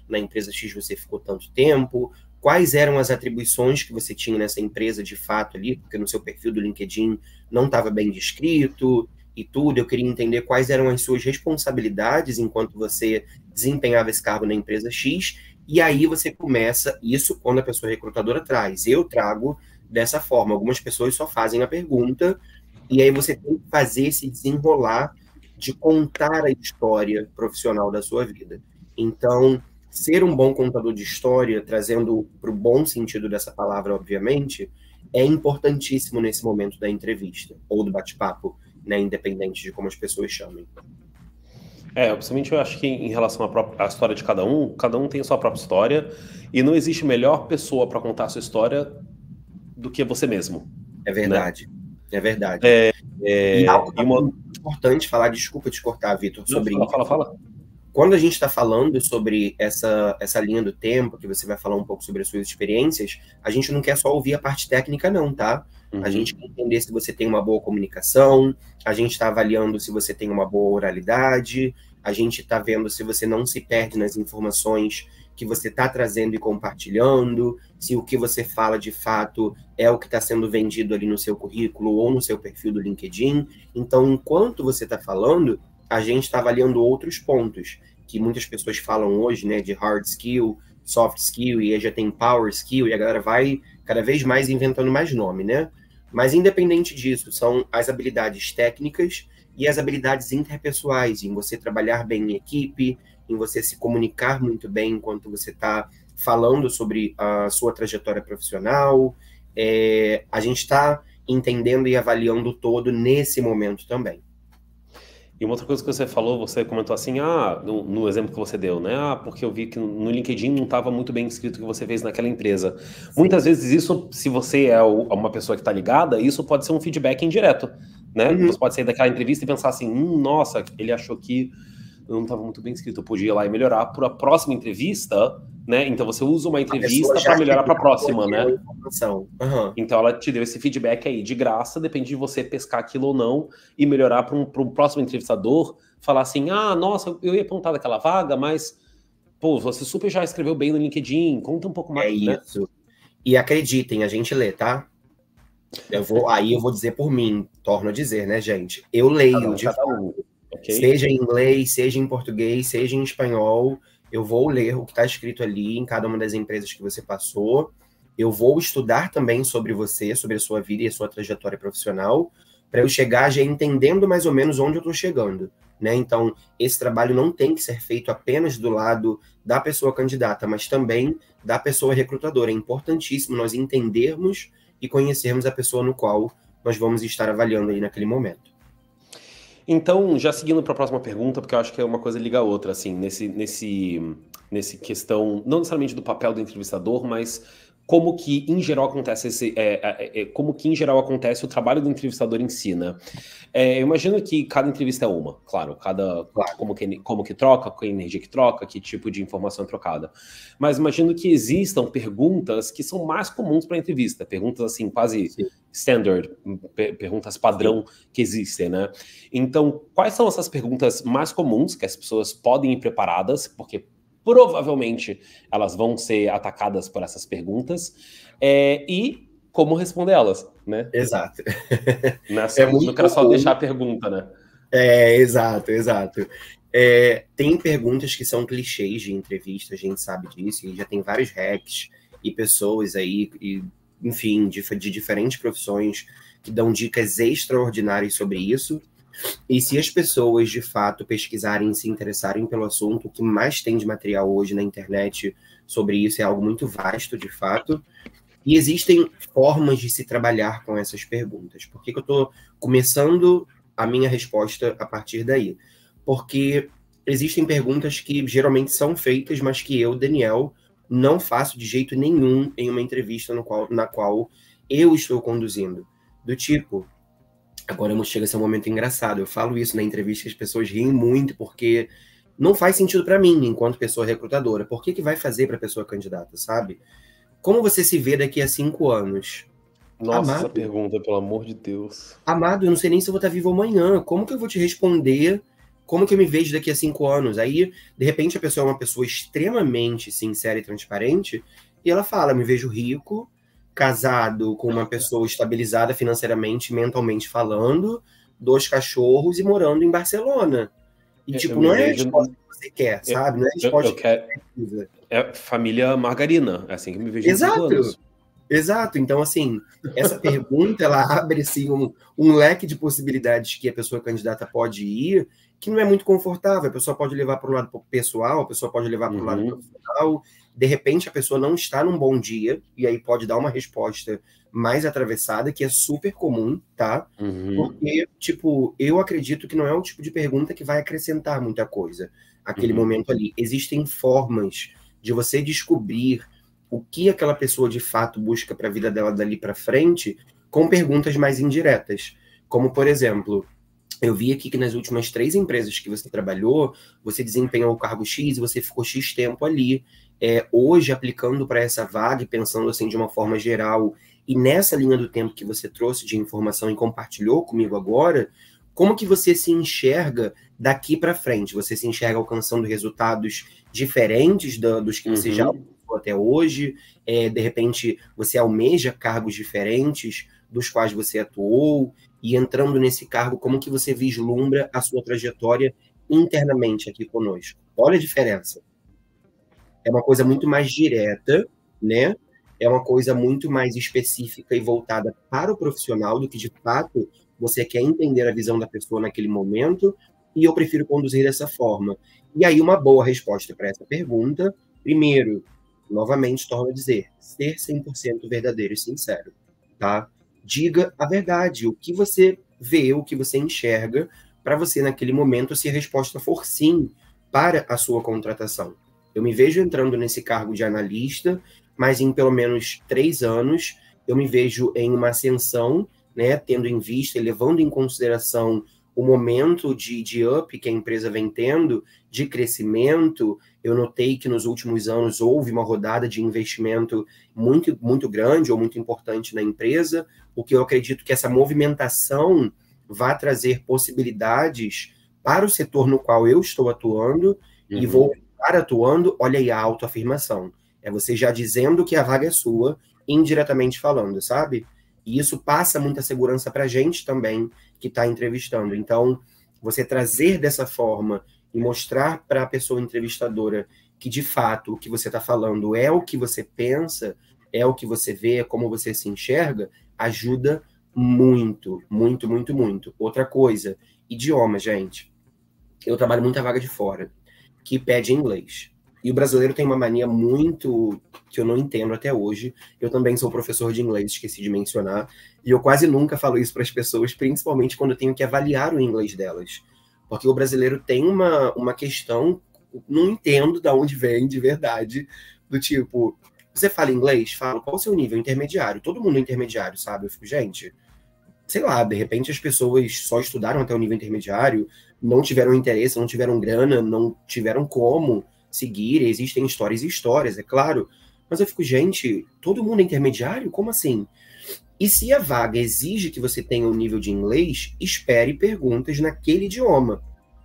B: na empresa X você ficou tanto tempo. Quais eram as atribuições que você tinha nessa empresa de fato ali, porque no seu perfil do LinkedIn não estava bem descrito e tudo. Eu queria entender quais eram as suas responsabilidades enquanto você desempenhava esse cargo na empresa X, e aí você começa, isso quando a pessoa recrutadora traz. Eu trago dessa forma. Algumas pessoas só fazem a pergunta, e aí você tem que fazer esse desenrolar de contar a história profissional da sua vida. Então, ser um bom contador de história, trazendo para o bom sentido dessa palavra, obviamente, é importantíssimo nesse momento da entrevista, ou do bate-papo, né, independente de como as pessoas chamem.
A: Principalmente eu acho que em relação à história de cada um tem a sua própria história, e não existe melhor pessoa para contar a sua história do que você mesmo.
B: É verdade, né? É verdade.
A: E
B: algo muito importante falar, desculpa te cortar, Vitor, sobre isso.
A: Fala.
B: Quando a gente está falando sobre essa linha do tempo, que você vai falar um pouco sobre as suas experiências, a gente não quer só ouvir a parte técnica, não, tá? A gente quer entender se você tem uma boa comunicação, a gente está avaliando se você tem uma boa oralidade, a gente está vendo se você não se perde nas informações que você está trazendo e compartilhando, se o que você fala de fato é o que está sendo vendido ali no seu currículo ou no seu perfil do LinkedIn. Então, enquanto você está falando, a gente está avaliando outros pontos, que muitas pessoas falam hoje, né, de hard skill, soft skill, e aí já tem power skill, e a galera vai cada vez mais inventando mais nome, né? Mas independente disso, são as habilidades técnicas e as habilidades interpessoais, em você trabalhar bem em equipe, em você se comunicar muito bem enquanto você está falando sobre a sua trajetória profissional. A gente está entendendo e avaliando todo nesse momento também.
A: E uma outra coisa que você falou, você comentou assim, no exemplo que você deu, né? Porque eu vi que no LinkedIn não estava muito bem escrito o que você fez naquela empresa. Sim. Muitas vezes isso, se você é uma pessoa que está ligada, isso pode ser um feedback indireto, né? Você pode sair daquela entrevista e pensar assim, nossa, ele achou que não estava muito bem escrito, eu podia ir lá e melhorar para a próxima entrevista, né? Então você usa uma entrevista para melhorar para a próxima, né? Então ela te deu esse feedback aí de graça, depende de você pescar aquilo ou não e melhorar para um próximo entrevistador, falar assim, nossa, eu ia apontar daquela vaga, mas pô, você super já escreveu bem no LinkedIn, conta um pouco mais.
B: Isso. Né? E acreditem, a gente lê, tá? Eu vou dizer por mim, torno a dizer, né, gente? Eu leio de fato. Okay. Seja em inglês, seja em português, seja em espanhol, eu vou ler o que está escrito ali em cada uma das empresas que você passou. Eu vou estudar também sobre você, sobre a sua vida e a sua trajetória profissional, para eu chegar já entendendo mais ou menos onde eu estou chegando, né? Então, esse trabalho não tem que ser feito apenas do lado da pessoa candidata, mas também da pessoa recrutadora. É importantíssimo nós entendermos e conhecermos a pessoa no qual nós vamos estar avaliando aí naquele momento.
A: Então, já seguindo para a próxima pergunta, porque eu acho que é uma coisa liga a outra, assim, nesse questão, não necessariamente do papel do entrevistador, mas como que em geral acontece o trabalho do entrevistador em si, né? Eu imagino que cada entrevista é uma, claro, como que troca, com a energia que troca, que tipo de informação é trocada. Mas imagino que existam perguntas que são mais comuns para a entrevista, perguntas assim, quase standard, perguntas padrão que existem, né? Então, quais são essas perguntas mais comuns que as pessoas podem ir preparadas, porque provavelmente elas vão ser atacadas por essas perguntas, e como responder elas, né?
B: Exato.
A: Não quero só deixar a pergunta, né?
B: Exato. Tem perguntas que são clichês de entrevista, a gente sabe disso, e já tem vários hacks e pessoas aí, enfim, de diferentes profissões que dão dicas extraordinárias sobre isso. E se as pessoas, de fato, pesquisarem e se interessarem pelo assunto, o que mais tem de material hoje na internet sobre isso é algo muito vasto, de fato. E existem formas de se trabalhar com essas perguntas. Por que eu estou começando a minha resposta a partir daí? Porque existem perguntas que geralmente são feitas, mas que eu, Daniel, não faço de jeito nenhum em uma entrevista na qual eu estou conduzindo. Do tipo... Agora chega a ser um momento engraçado. Eu falo isso na entrevista, as pessoas riem muito, porque não faz sentido para mim, enquanto pessoa recrutadora. Por que vai fazer para a pessoa candidata, sabe? Como você se vê daqui a 5 anos?
A: Nossa, amado, essa pergunta, pelo amor de Deus.
B: Amado, eu não sei nem se eu vou estar vivo amanhã. Como que eu vou te responder? Como que eu me vejo daqui a 5 anos? Aí, de repente, a pessoa é uma pessoa extremamente sincera e transparente, e ela fala, me vejo rico, casado com uma pessoa estabilizada financeiramente, mentalmente falando, 2 cachorros e morando em Barcelona. E, não é a resposta que você quer, sabe? Não é a resposta que você precisa.
A: É família margarina, é assim que eu me vejo em 5 anos.
B: Exato. Então, assim, essa pergunta, ela abre, assim, um leque de possibilidades que a pessoa candidata pode ir, que não é muito confortável. A pessoa pode levar para o lado pessoal, a pessoa pode levar para o lado profissional. De repente, a pessoa não está num bom dia, e aí pode dar uma resposta mais atravessada, que é super comum, tá? Porque, tipo, eu acredito que não é o tipo de pergunta que vai acrescentar muita coisa naquele momento ali. Existem formas de você descobrir o que aquela pessoa de fato busca para a vida dela dali para frente com perguntas mais indiretas. Como, por exemplo, eu vi aqui que nas últimas 3 empresas que você trabalhou, você desempenhou o cargo X e você ficou X tempo ali. Hoje, aplicando para essa vaga e pensando assim de uma forma geral, e nessa linha do tempo que você trouxe de informação e compartilhou comigo agora, como que você se enxerga daqui para frente? Você se enxerga alcançando resultados diferentes dos que você já alcançou até hoje? De repente, você almeja cargos diferentes dos quais você atuou? E entrando nesse cargo, como que você vislumbra a sua trajetória internamente aqui conosco? Olha a diferença. É uma coisa muito mais direta, né? É uma coisa muito mais específica e voltada para o profissional do que, de fato, você quer entender a visão da pessoa naquele momento, e eu prefiro conduzir dessa forma. E aí, uma boa resposta para essa pergunta, primeiro, novamente, torno a dizer, ser 100% verdadeiro e sincero, tá? Diga a verdade, o que você vê, o que você enxerga, para você, naquele momento, se a resposta for sim para a sua contratação. Eu me vejo entrando nesse cargo de analista, mas em pelo menos 3 anos, eu me vejo em uma ascensão, né, tendo em vista e levando em consideração o momento de up que a empresa vem tendo, de crescimento. Eu notei que nos últimos anos houve uma rodada de investimento muito, muito grande ou muito importante na empresa, o que eu acredito que essa movimentação vai trazer possibilidades para o setor no qual eu estou atuando e vou estar atuando. Olha aí a autoafirmação. É você já dizendo que a vaga é sua, indiretamente falando, sabe? E isso passa muita segurança para a gente também, que está entrevistando. Então, você trazer dessa forma e mostrar para a pessoa entrevistadora que, de fato, o que você está falando é o que você pensa, é o que você vê, é como você se enxerga, ajuda muito, muito, muito, muito. Outra coisa, idioma, gente. Eu trabalho muita vaga de fora, que pede inglês. E o brasileiro tem uma mania muito que eu não entendo até hoje. Eu também sou professor de inglês, esqueci de mencionar. E eu quase nunca falo isso para as pessoas, principalmente quando eu tenho que avaliar o inglês delas. Porque o brasileiro tem uma questão, não entendo de onde vem de verdade, do tipo, você fala inglês? Fala, qual é o seu nível? Intermediário. Todo mundo é intermediário, sabe? Eu fico, gente, sei lá, de repente as pessoas só estudaram até o nível intermediário, não tiveram interesse, não tiveram grana, não tiveram como seguir, existem histórias e histórias, é claro, mas eu fico, gente, todo mundo é intermediário? Como assim? E se a vaga exige que você tenha um nível de inglês, espere perguntas naquele idioma,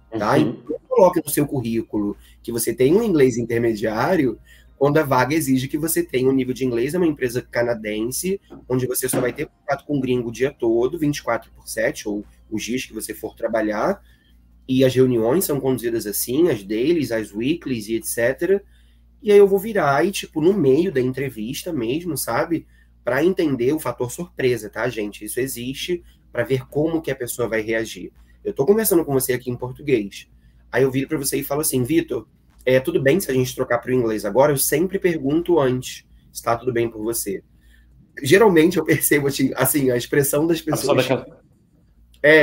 B: tá? Então, coloque no seu currículo que você tem um inglês intermediário, quando a vaga exige que você tenha um nível de inglês. É uma empresa canadense, onde você só vai ter contato com o gringo o dia todo, 24/7, ou os dias que você for trabalhar, e as reuniões são conduzidas assim, as dailies, as weeklies e etc. E aí eu vou virar e, tipo, no meio da entrevista mesmo, sabe? Para entender o fator surpresa, tá, gente? Isso existe para ver como que a pessoa vai reagir. Eu tô conversando com você aqui em português. Aí eu viro para você e falo assim, Vitor, tudo bem se a gente trocar para o inglês agora? Eu sempre pergunto antes, está tudo bem por você? Geralmente eu percebo, assim, a expressão das pessoas...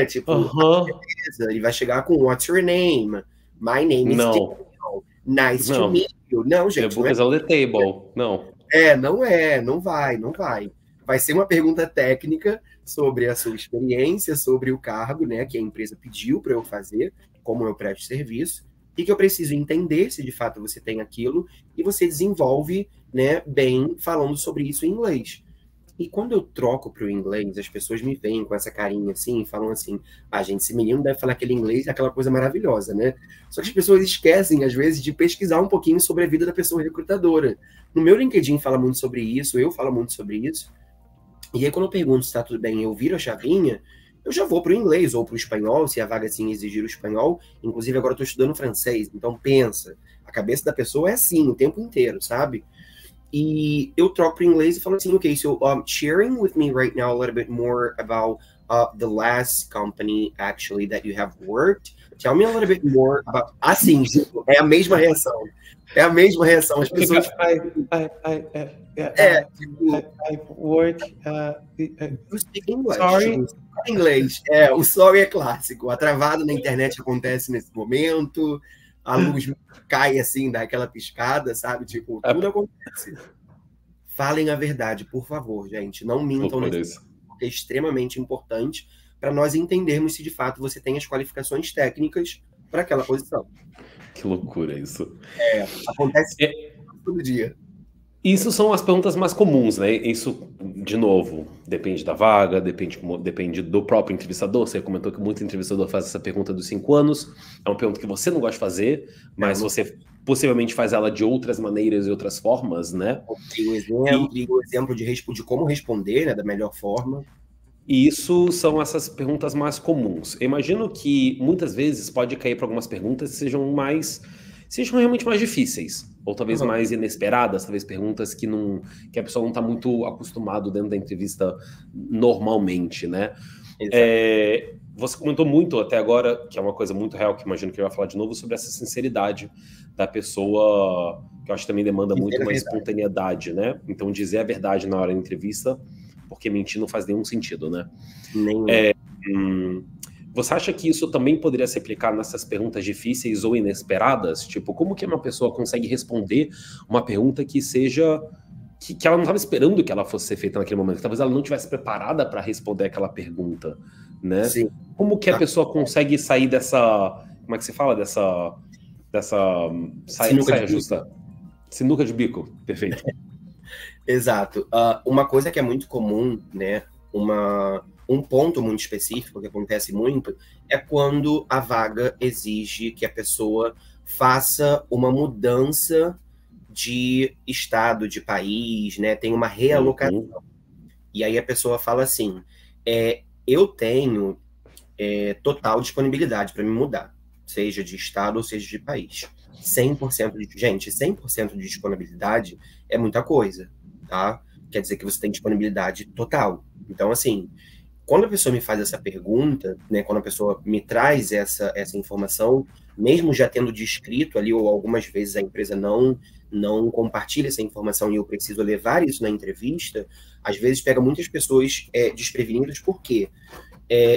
B: tipo, beleza, ele vai chegar com what's your name? My name is Daniel. Nice to meet you. Não, gente.
A: The book is on the table. Não.
B: Não vai. Vai ser uma pergunta técnica sobre a sua experiência, sobre o cargo, né, que a empresa pediu para eu fazer, como eu presto serviço, e que eu preciso entender se de fato você tem aquilo, e você desenvolve, né, bem falando sobre isso em inglês. E quando eu troco para o inglês, as pessoas me veem com essa carinha assim, e falam assim, gente, esse menino deve falar aquele inglês, é aquela coisa maravilhosa, né? Só que as pessoas esquecem, às vezes, de pesquisar um pouquinho sobre a vida da pessoa recrutadora. No meu LinkedIn fala muito sobre isso, eu falo muito sobre isso. E aí, quando eu pergunto se está tudo bem, eu viro a chavinha, eu já vou para o inglês ou para o espanhol, se a vaga assim exigir o espanhol. Inclusive, agora eu estou estudando francês, então pensa, a cabeça da pessoa é assim o tempo inteiro, sabe? E eu troco para inglês e falo assim, okay, so sharing with me right now a little bit more about the last company actually that you have worked? Tell me a little bit more about... Assim, é a mesma reação. É a mesma reação. As pessoas...
A: I work...
B: You speak English.
A: Sorry?
B: Em inglês. O sorry é clássico. A travada na internet acontece nesse momento. A luz cai assim, dá aquela piscada, sabe? Tipo, tudo acontece. Falem a verdade, por favor, gente. Não mintam nesse momento, porque é extremamente importante para nós entendermos se de fato você tem as qualificações técnicas para aquela posição.
A: Que loucura isso.
B: Acontece todo dia.
A: Isso são as perguntas mais comuns, né? Isso, de novo, depende da vaga, depende do próprio entrevistador. Você comentou que muito entrevistador faz essa pergunta dos 5 anos. É uma pergunta que você não gosta de fazer, mas você possivelmente faz ela de outras maneiras e outras formas, né?
B: Tem um exemplo de como responder, né, da melhor forma.
A: E isso são essas perguntas mais comuns. Eu imagino que muitas vezes pode cair para algumas perguntas que sejam realmente mais difíceis, ou talvez mais inesperadas, talvez perguntas que a pessoa não está muito acostumado dentro da entrevista normalmente, né? Você comentou muito até agora, que é uma coisa muito real, que imagino que ele vai falar de novo, sobre essa sinceridade da pessoa, que eu acho que também demanda muito uma espontaneidade, né? Então, dizer a verdade na hora da entrevista, porque mentir não faz nenhum sentido, né? Você acha que isso também poderia se aplicar nessas perguntas difíceis ou inesperadas? Tipo, como que uma pessoa consegue responder uma pergunta que seja... que ela não estava esperando que ela fosse ser feita naquele momento? Talvez ela não estivesse preparada para responder aquela pergunta, né?
B: Sim.
A: Como que a pessoa consegue sair dessa... Como é que se fala? Dessa saia justa. Sinuca de bico. Perfeito.
B: Exato. Uma coisa que é muito comum, né? Um ponto muito específico que acontece muito é quando a vaga exige que a pessoa faça uma mudança de estado, de país, né? Tem uma realocação. E aí a pessoa fala assim, eu tenho total disponibilidade para me mudar, seja de estado ou seja de país. 100% de disponibilidade é muita coisa, tá? Quer dizer que você tem disponibilidade total. Então, assim, quando a pessoa me faz essa pergunta, né, quando a pessoa me traz essa informação, mesmo já tendo descrito ali, ou algumas vezes a empresa não compartilha essa informação e eu preciso levar isso na entrevista, às vezes pega muitas pessoas desprevenidas, por quê?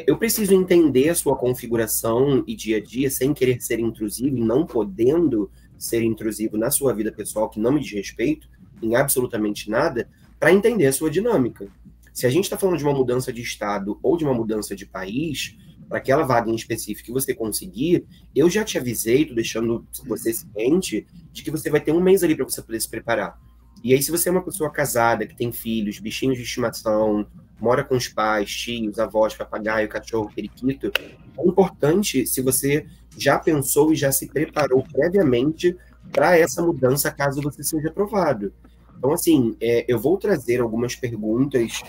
B: Eu preciso entender a sua configuração e dia a dia sem querer ser intrusivo e não podendo ser intrusivo na sua vida pessoal, que não me diz respeito em absolutamente nada, para entender a sua dinâmica. Se a gente está falando de uma mudança de estado ou de uma mudança de país, para aquela vaga em específico que você conseguir, eu já te avisei, tô deixando você ciente de que você vai ter 1 mês ali para você poder se preparar. E aí, se você é uma pessoa casada, que tem filhos, bichinhos de estimação, mora com os pais, tios, avós, papagaio, cachorro, periquito, é importante se você já pensou e já se preparou previamente para essa mudança, caso você seja aprovado. Então, assim, eu vou trazer algumas perguntas,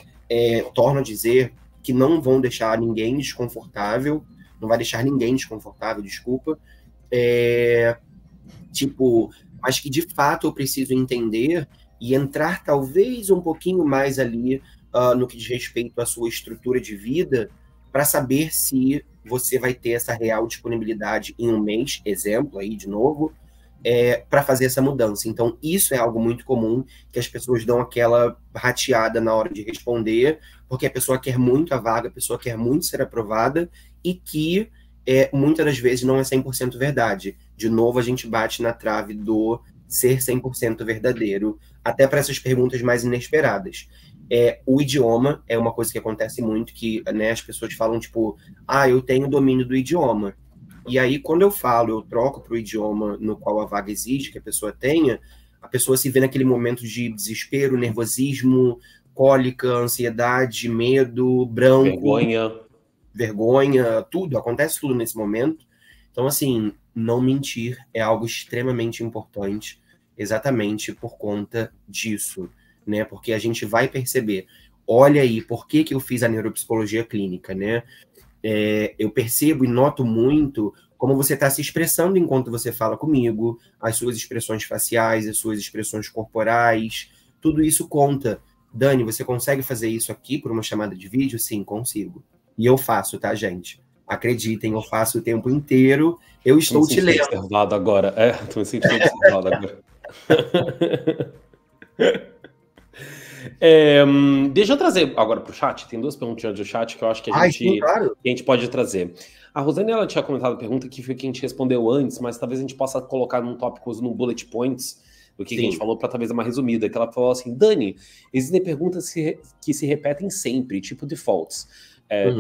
B: torno a dizer, que não vão deixar ninguém desconfortável, não vai deixar ninguém desconfortável, desculpa, mas que de fato eu preciso entender e entrar talvez um pouquinho mais ali no que diz respeito à sua estrutura de vida, para saber se você vai ter essa real disponibilidade em 1 mês, exemplo aí de novo, para fazer essa mudança. Então, isso é algo muito comum, que as pessoas dão aquela rateada na hora de responder, porque a pessoa quer muito a vaga, a pessoa quer muito ser aprovada, e que muitas das vezes não é 100% verdade. De novo, a gente bate na trave do ser 100% verdadeiro, até para essas perguntas mais inesperadas. O idioma é uma coisa que acontece muito, que, né, as pessoas falam, tipo, eu tenho domínio do idioma. E aí, quando eu troco para o idioma no qual a vaga exige que a pessoa tenha, a pessoa se vê naquele momento de desespero, nervosismo, cólica, ansiedade, medo, branco, vergonha, tudo, acontece tudo nesse momento. Então, assim, não mentir é algo extremamente importante, exatamente por conta disso, né? Porque a gente vai perceber, olha aí, por que eu fiz a neuropsicologia clínica, né? Eu percebo e noto muito como você está se expressando enquanto você fala comigo, as suas expressões faciais, as suas expressões corporais, tudo isso conta. Dani, você consegue fazer isso aqui por uma chamada de vídeo? Sim, consigo. E eu faço, tá, gente? Acreditem, eu faço o tempo inteiro. Eu estou te lendo.
A: Observado agora. Tô me sentindo observado agora. Deixa eu trazer agora para o chat. Tem 2 perguntinhas do chat que eu acho que
B: Sim, claro.
A: que a gente pode trazer. A Rosane, ela tinha comentado a pergunta que foi que a gente respondeu antes, mas talvez a gente possa colocar num tópico, num bullet points, do que a gente falou, para talvez uma resumida. Que ela falou assim, Dani, existem perguntas que se repetem sempre, tipo defaults,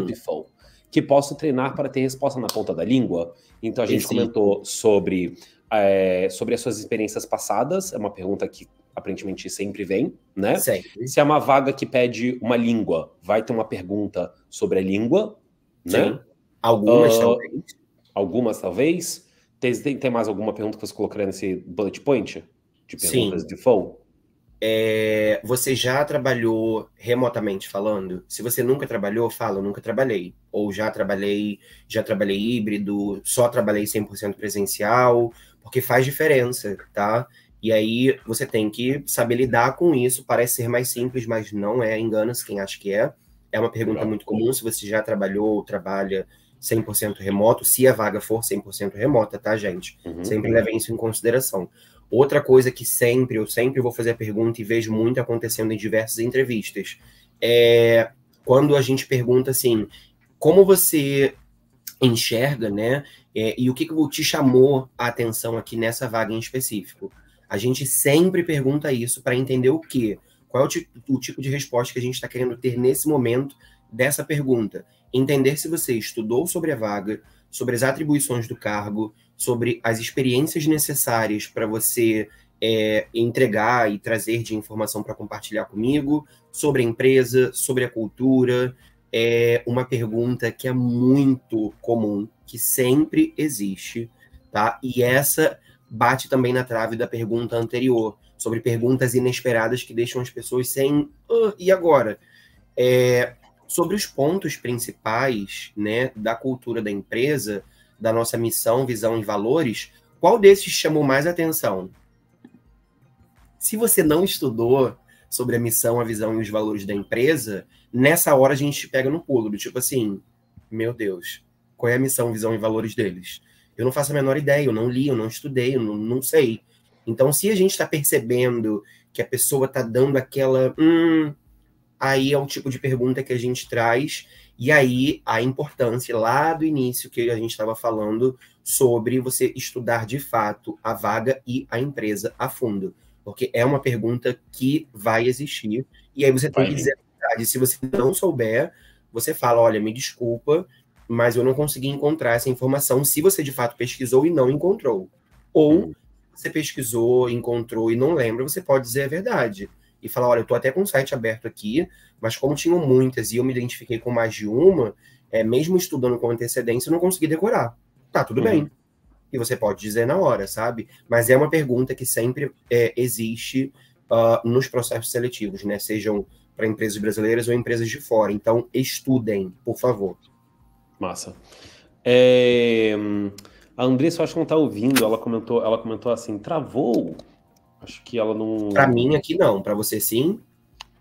A: default, que posso treinar para ter resposta na ponta da língua. Então a gente comentou sobre as suas experiências passadas, é uma pergunta que aparentemente sempre vem, né?
B: Sempre.
A: Se é uma vaga que pede uma língua, vai ter uma pergunta sobre a língua, né?
B: Sim. Algumas, talvez.
A: Algumas, talvez. Tem mais alguma pergunta que você colocaria nesse bullet point? De perguntas de default?
B: Você já trabalhou remotamente falando? Se você nunca trabalhou, fala, eu nunca trabalhei. Ou já trabalhei híbrido, só trabalhei 100% presencial, porque faz diferença, tá? E aí você tem que saber lidar com isso. Parece ser mais simples, mas não é. Engana-se quem acha que é. É uma pergunta muito comum se você já trabalhou ou trabalha 100% remoto, se a vaga for 100% remota, tá, gente? Sempre levem isso em consideração. Outra coisa que eu sempre vou fazer a pergunta e vejo muito acontecendo em diversas entrevistas, é quando a gente pergunta assim, como você enxerga, né? E o que te chamou a atenção aqui nessa vaga em específico? A gente sempre pergunta isso para entender o quê? Qual é o tipo de resposta que a gente está querendo ter nesse momento dessa pergunta? Entender se você estudou sobre a vaga, sobre as atribuições do cargo, sobre as experiências necessárias para você entregar e trazer de informação para compartilhar comigo, sobre a empresa, sobre a cultura. É uma pergunta que é muito comum, que sempre existe, tá? E essa bate também na trave da pergunta anterior, sobre perguntas inesperadas que deixam as pessoas sem... e agora? Sobre os pontos principais, né, da cultura da empresa, da nossa missão, visão e valores, qual desses chamou mais atenção? Se você não estudou sobre a missão, a visão e os valores da empresa, nessa hora a gente pega no pulo, do tipo assim, meu Deus, qual é a missão, visão e valores deles? Eu não faço a menor ideia, eu não li, eu não estudei, eu não sei. Então, se a gente está percebendo que a pessoa está dando aquela... aí é o tipo de pergunta que a gente traz, e aí a importância lá do início que a gente estava falando sobre você estudar de fato a vaga e a empresa a fundo. Porque é uma pergunta que vai existir, e aí você tem que dizer a verdade. Se você não souber, você fala, olha, me desculpa, mas eu não consegui encontrar essa informação, se você de fato pesquisou e não encontrou. Ou você pesquisou, encontrou e não lembra, você pode dizer a verdade. E falar, olha, eu tô até com o site aberto aqui, mas como tinham muitas e eu me identifiquei com mais de uma, mesmo estudando com antecedência, eu não consegui decorar. Tá, tudo bem. E você pode dizer na hora, sabe? Mas é uma pergunta que sempre existe nos processos seletivos, né? Sejam para empresas brasileiras ou empresas de fora. Então, estudem, por favor.
A: Massa. A Andressa, eu acho que não tá ouvindo, ela comentou assim, travou. Acho que ela não...
B: Para mim aqui não, para você sim?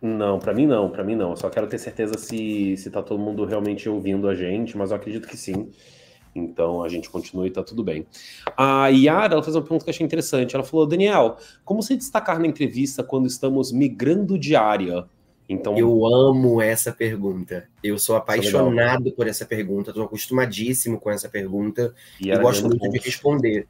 A: Não, para mim não. Eu só quero ter certeza se tá todo mundo realmente ouvindo a gente, mas eu acredito que sim. Então a gente continua e tá tudo bem. A Yara, ela fez uma pergunta que eu achei interessante. Ela falou, Daniel, como se destacar na entrevista quando estamos migrando de área? Então,
B: eu amo essa pergunta. Eu sou apaixonado por essa pergunta, estou acostumadíssimo com essa pergunta e gosto muito de responder.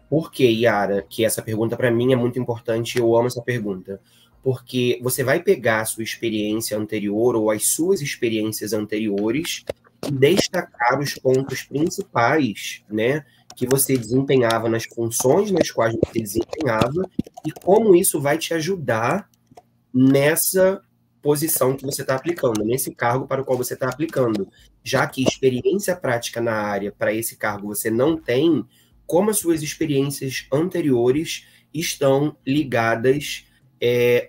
B: Por que, Yara, que essa pergunta para mim é muito importante e eu amo essa pergunta? Porque você vai pegar a sua experiência anterior ou as suas experiências anteriores e destacar os pontos principais, né, que você desempenhava nas funções nas quais você desempenhava e como isso vai te ajudar nessa posição que você está aplicando, nesse cargo para o qual você está aplicando. Já que experiência prática na área para esse cargo você não tem, como as suas experiências anteriores estão ligadas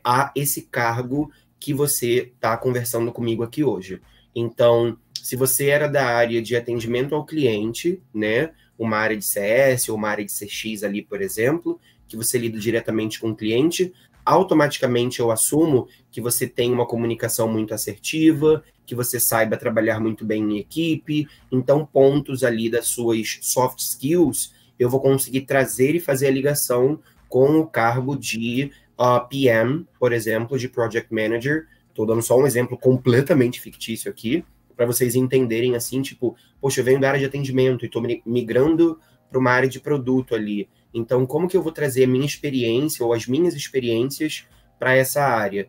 B: a esse cargo que você está conversando comigo aqui hoje. Então, se você era da área de atendimento ao cliente, né, uma área de CS ou uma área de CX ali, por exemplo, que você lida diretamente com o cliente, automaticamente eu assumo que você tem uma comunicação muito assertiva, que você saiba trabalhar muito bem em equipe, então pontos ali das suas soft skills eu vou conseguir trazer e fazer a ligação com o cargo de PM, por exemplo, de Project Manager. Estou dando só um exemplo completamente fictício aqui, para vocês entenderem assim, tipo, poxa, eu venho da área de atendimento e estou migrando para uma área de produto ali. Então, como que eu vou trazer a minha experiência ou as minhas experiências para essa área?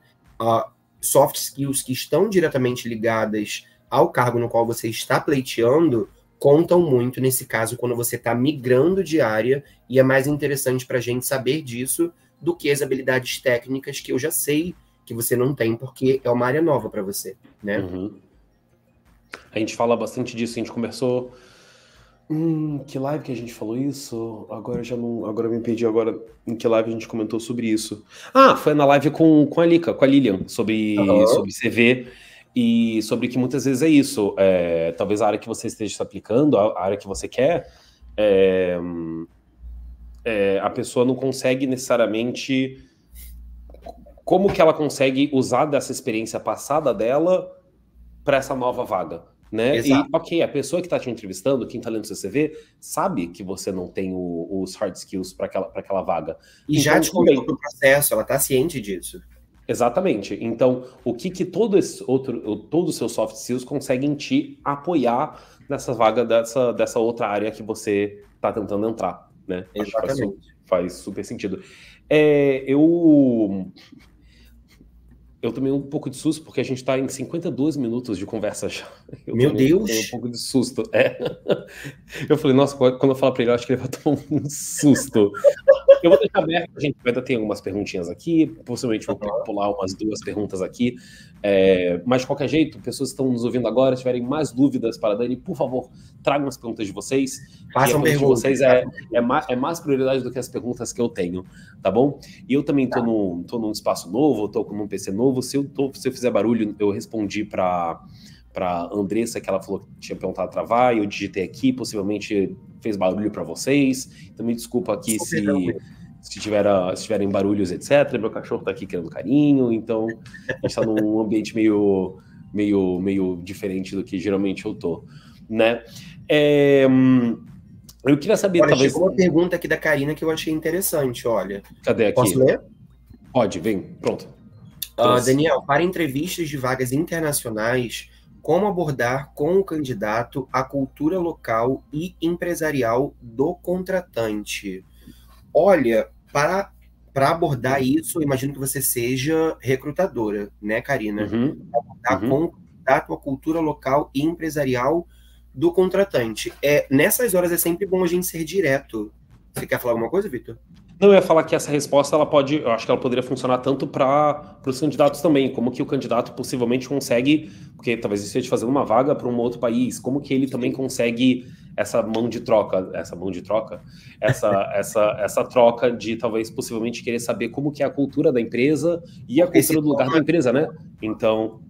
B: Soft skills que estão diretamente ligadas ao cargo no qual você está pleiteando contam muito nesse caso quando você está migrando de área, e é mais interessante para a gente saber disso do que as habilidades técnicas que eu já sei que você não tem, porque é uma área nova para você, né?
A: Uhum. A gente fala bastante disso, a gente conversou... que live que a gente falou isso? Agora eu já não... Agora eu me perdi agora em que live a gente comentou sobre isso. Ah, foi na live com a Lika, com a Lilian, sobre CV, e sobre que muitas vezes é isso. Talvez a área que você esteja se aplicando, a área que você quer, a pessoa não consegue necessariamente... Como que ela consegue usar dessa experiência passada dela para essa nova vaga? Né?
B: Exato.
A: E, ok, a pessoa que está te entrevistando, quem está lendo seu CV, sabe que você não tem os hard skills para aquela vaga.
B: E então, já te convidou para o processo, ela está ciente disso.
A: Exatamente. Então, o que todos os seus soft skills conseguem te apoiar nessa vaga dessa outra área que você está tentando entrar, né?
B: Exatamente.
A: Faz super sentido. Eu tomei um pouco de susto, porque a gente está em 52 minutos de conversa já.
B: Meu Deus!
A: Tomei um pouco de susto. Eu falei, nossa, quando eu falar para ele, eu acho que ele vai tomar um susto. Eu vou deixar aberto, a gente ainda tem algumas perguntinhas aqui, possivelmente vou pular umas 2 perguntas aqui, mas de qualquer jeito, pessoas que estão nos ouvindo agora, se tiverem mais dúvidas para a Dani, por favor, tragam as perguntas de vocês.
B: Façam perguntas.
A: De vocês é mais prioridade do que as perguntas que eu tenho, tá bom? E eu também tô num espaço novo, tô com um PC novo, se eu fizer barulho, eu respondi para Andressa, que ela falou que tinha perguntado a travar, e eu digitei aqui, possivelmente fez barulho para vocês. Então me desculpa aqui se tiverem barulhos, etc. Meu cachorro tá aqui querendo carinho, então a gente tá num ambiente meio diferente do que geralmente eu tô, né? Eu queria saber, talvez...
B: Chegou uma pergunta aqui da Karina que eu achei interessante, olha.
A: Cadê aqui?
B: Posso ler?
A: Pode, vem, pronto.
B: Daniel, para entrevistas de vagas internacionais, como abordar com o candidato a cultura local e empresarial do contratante? Olha, para abordar isso, eu imagino que você seja recrutadora, né, Karina? Abordar com o candidato a cultura local e empresarial do contratante. Nessas horas é sempre bom a gente ser direto. Você quer falar alguma coisa, Vitor?
A: Não, eu ia falar que essa resposta, eu acho que ela poderia funcionar tanto para os candidatos também, como que o candidato possivelmente consegue, porque talvez esteja fazendo uma vaga para um outro país, como que ele também consegue essa troca de talvez possivelmente querer saber como que é a cultura da empresa e a cultura do lugar da empresa, né? Então,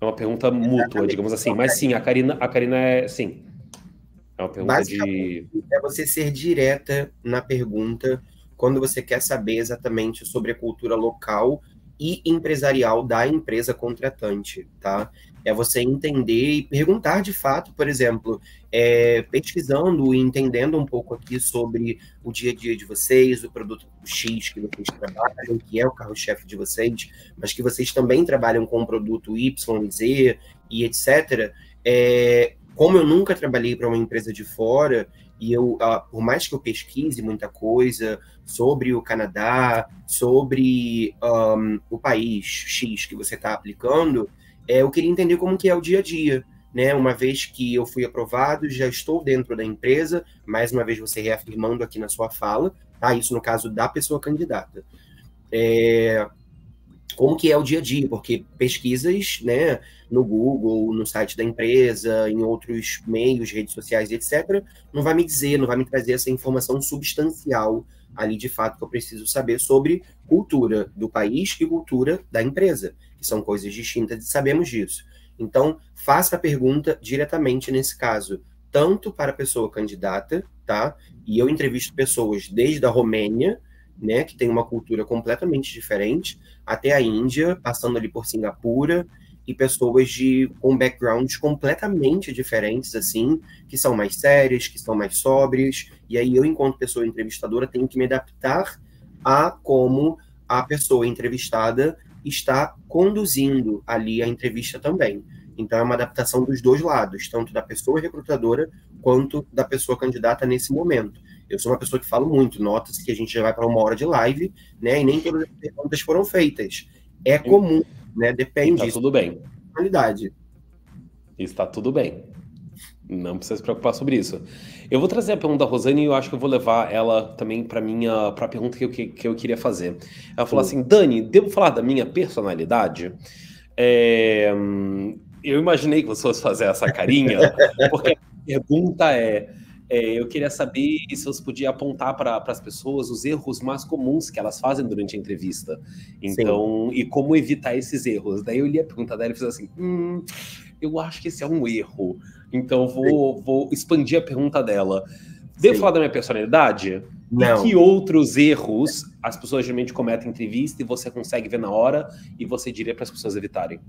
A: é uma pergunta mútua, digamos assim. Mas sim, a Karina sim. É uma pergunta
B: É você ser direta na pergunta quando você quer saber exatamente sobre a cultura local e empresarial da empresa contratante, tá? É você entender e perguntar de fato, por exemplo, pesquisando e entendendo um pouco aqui sobre o dia a dia de vocês, o produto X que vocês trabalham, que é o carro-chefe de vocês, mas que vocês também trabalham com o produto Y, Z e etc., como eu nunca trabalhei para uma empresa de fora, e por mais que eu pesquise muita coisa sobre o Canadá, sobre o país X que você está aplicando, eu queria entender como que é o dia a dia, né? Uma vez que eu fui aprovado, já estou dentro da empresa, mais uma vez você reafirmando aqui na sua fala, tá? Isso no caso da pessoa candidata. Como que é o dia a dia, porque pesquisas, né, no Google, no site da empresa, em outros meios, redes sociais, etc., não vai me trazer essa informação substancial ali, de fato, que eu preciso saber sobre cultura do país e cultura da empresa, que são coisas distintas e sabemos disso. Então, faça a pergunta diretamente nesse caso, tanto para a pessoa candidata, tá? E eu entrevisto pessoas desde a Romênia, né, que tem uma cultura completamente diferente, até a Índia, passando ali por Singapura, e pessoas com backgrounds completamente diferentes, assim, que são mais sérias, que são mais sóbrias, e aí eu, enquanto pessoa entrevistadora, tenho que me adaptar a como a pessoa entrevistada está conduzindo ali a entrevista também. Então, é uma adaptação dos dois lados, tanto da pessoa recrutadora quanto da pessoa candidata nesse momento. Eu sou uma pessoa que falo muito, nota-se que a gente já vai para 1 hora de live, né, e nem todas as perguntas foram feitas. É comum, né, depende.
A: Tá tudo bem.
B: Qualidade.
A: Está tudo bem. Não precisa se preocupar sobre isso. Eu vou trazer a pergunta da Rosane e eu acho que eu vou levar ela também para a pergunta que eu queria fazer. Ela falou assim, Dani, devo falar da minha personalidade? Eu imaginei que você fosse fazer essa carinha, porque a pergunta eu queria saber se você podia apontar para as pessoas os erros mais comuns que elas fazem durante a entrevista. Então, e como evitar esses erros. Daí eu li a pergunta dela e fiz assim, eu acho que esse é um erro. Então vou expandir a pergunta dela. Devo falar da minha personalidade?
B: Não.
A: E que outros erros as pessoas geralmente cometem em entrevista e você consegue ver na hora e você diria para as pessoas evitarem?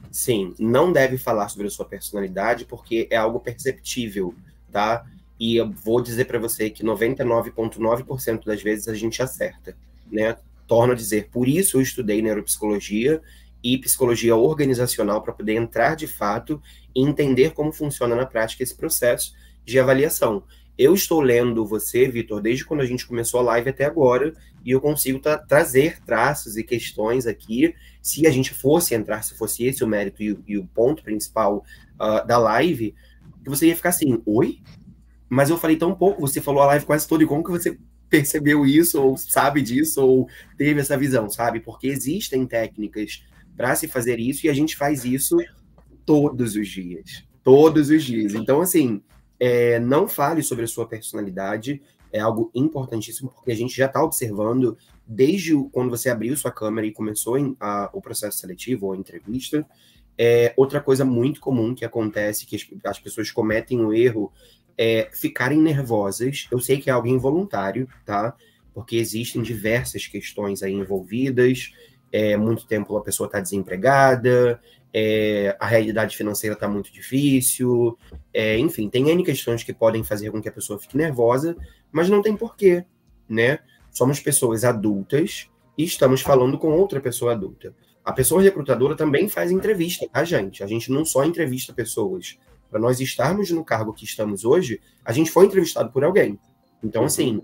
B: Sim, não deve falar sobre a sua personalidade porque é algo perceptível, tá? E eu vou dizer para você que 99,9% das vezes a gente acerta, né? Torno a dizer, por isso eu estudei neuropsicologia e psicologia organizacional para poder entrar de fato e entender como funciona na prática esse processo de avaliação. Eu estou lendo você, Vitor, desde quando a gente começou a live até agora, e eu consigo trazer traços e questões aqui. Se a gente fosse entrar, se fosse esse o mérito e o ponto principal da live, que você ia ficar assim, oi? Mas eu falei tão pouco, você falou a live quase toda, e como que você percebeu isso, ou sabe disso, ou teve essa visão, sabe? Porque existem técnicas para se fazer isso, e a gente faz isso todos os dias. Todos os dias. Então, assim, não fale sobre a sua personalidade, é algo importantíssimo, porque a gente já está observando, desde quando você abriu sua câmera e começou o processo seletivo ou a entrevista. Outra coisa muito comum que acontece, que as pessoas cometem o erro, ficarem nervosas. Eu sei que é algo involuntário, tá? Porque existem diversas questões aí envolvidas. Muito tempo a pessoa está desempregada, a realidade financeira está muito difícil, enfim, tem N questões que podem fazer com que a pessoa fique nervosa, mas não tem porquê, né? Somos pessoas adultas e estamos falando com outra pessoa adulta. A pessoa recrutadora também faz entrevista, tá, gente? A gente não só entrevista pessoas. Para nós estarmos no cargo que estamos hoje, a gente foi entrevistado por alguém. Então, assim,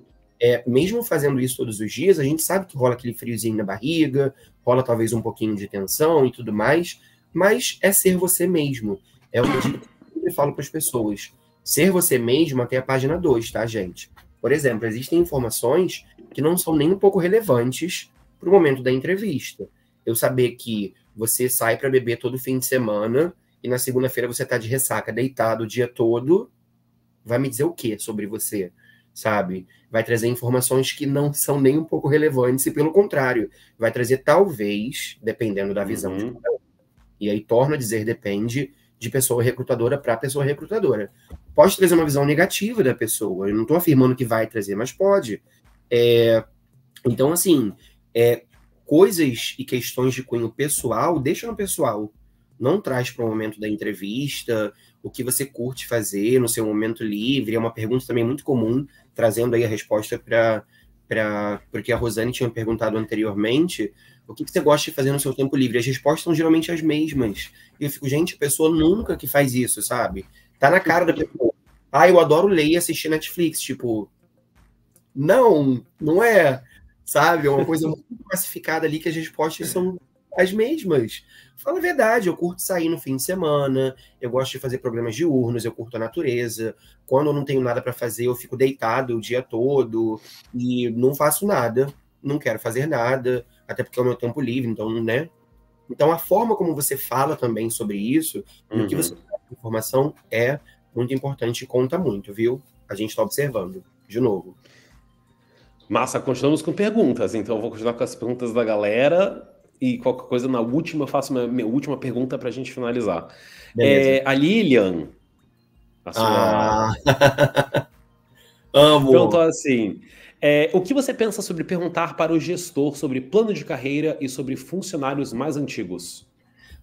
B: mesmo fazendo isso todos os dias, a gente sabe que rola aquele friozinho na barriga, rola talvez um pouquinho de tensão e tudo mais, mas é ser você mesmo. É uma dica que eu sempre falo para as pessoas. Ser você mesmo até a página 2, tá, gente? Por exemplo, existem informações que não são nem um pouco relevantes para o momento da entrevista. Eu saber que você sai para beber todo fim de semana e na segunda-feira você está de ressaca, deitado o dia todo, vai me dizer o quê sobre você, sabe? Vai trazer informações que não são nem um pouco relevantes e, pelo contrário, vai trazer talvez, dependendo da visão de cada um. E aí, torno a dizer, depende de pessoa recrutadora para pessoa recrutadora. Pode trazer uma visão negativa da pessoa, eu não estou afirmando que vai trazer, mas pode. Então, assim, coisas e questões de cunho pessoal, deixa no pessoal. Não traz para o momento da entrevista o que você curte fazer no seu momento livre. É uma pergunta também muito comum, trazendo aí a resposta porque a Rosane tinha perguntado anteriormente, o que você gosta de fazer no seu tempo livre? As respostas são geralmente as mesmas. E eu fico, gente, a pessoa nunca que faz isso, sabe? Tá na cara da pessoa. Eu adoro ler e assistir Netflix. Tipo, não é, sabe? É uma coisa muito classificada ali que as respostas são as mesmas. Fala a verdade, eu curto sair no fim de semana, eu gosto de fazer programas diurnos, eu curto a natureza. Quando eu não tenho nada para fazer, eu fico deitado o dia todo e não faço nada, não quero fazer nada, até porque é o meu tempo livre, então, né? Então, a forma como você fala também sobre isso, e o que você faz de informação é muito importante e conta muito, viu? A gente está observando, de novo.
A: Massa, continuamos com perguntas, então eu vou continuar com as perguntas da galera. E qualquer coisa, na última, eu faço minha última pergunta para a gente finalizar. A Lilian, a sua...
B: Amo!
A: Perguntou assim, O que você pensa sobre perguntar para o gestor sobre plano de carreira e sobre funcionários mais antigos?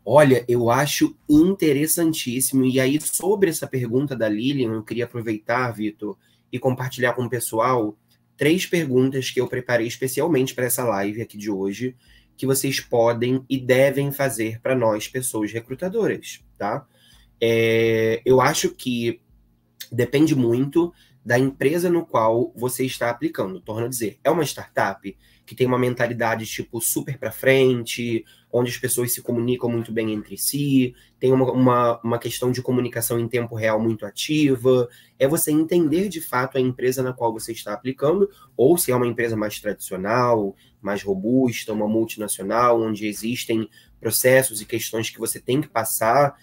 B: Olha, eu acho interessantíssimo. E aí, sobre essa pergunta da Lilian, eu queria aproveitar, Vitor, e compartilhar com o pessoal 3 perguntas que eu preparei especialmente para essa live aqui de hoje, que vocês podem e devem fazer para nós, pessoas recrutadoras, tá? Eu acho que depende muito da empresa no qual você está aplicando. Torno a dizer, é uma startup que tem uma mentalidade tipo super para frente, onde as pessoas se comunicam muito bem entre si, tem uma questão de comunicação em tempo real muito ativa. É você entender de fato a empresa na qual você está aplicando, ou se é uma empresa mais tradicional, mais robusta, uma multinacional, onde existem processos e questões que você tem que passar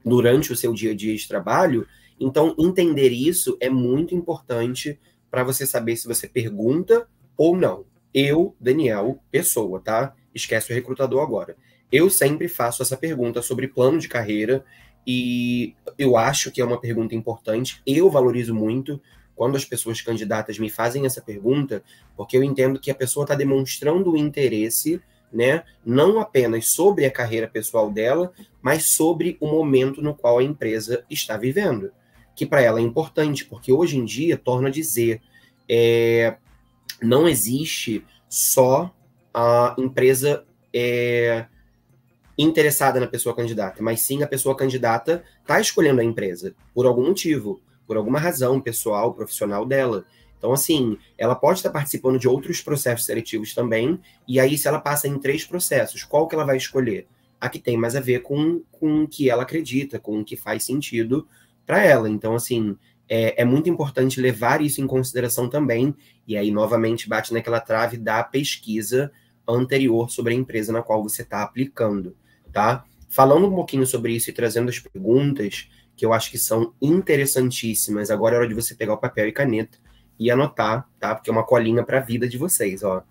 B: durante o seu dia a dia de trabalho. Então, entender isso é muito importante para você saber se você pergunta ou não. Eu, Daniel, pessoa, tá? Esquece o recrutador agora. Eu sempre faço essa pergunta sobre plano de carreira e eu acho que é uma pergunta importante. Eu valorizo muito quando as pessoas candidatas me fazem essa pergunta, porque eu entendo que a pessoa está demonstrando o interesse, né, não apenas sobre a carreira pessoal dela, mas sobre o momento no qual a empresa está vivendo, que para ela é importante, porque hoje em dia, torno a dizer, não existe só a empresa interessada na pessoa candidata, mas sim a pessoa candidata está escolhendo a empresa por algum motivo, por alguma razão pessoal, profissional dela. Então, assim, ela pode estar participando de outros processos seletivos também, e aí, se ela passa em 3 processos, qual que ela vai escolher? A que tem mais a ver com o que ela acredita, com o que faz sentido para ela. Então, assim, é muito importante levar isso em consideração também, e aí, novamente, bate naquela trave da pesquisa anterior sobre a empresa na qual você está aplicando, tá? Falando um pouquinho sobre isso e trazendo as perguntas, que eu acho que são interessantíssimas, agora é hora de você pegar o papel e caneta e anotar, tá? Porque é uma colinha para a vida de vocês, ó.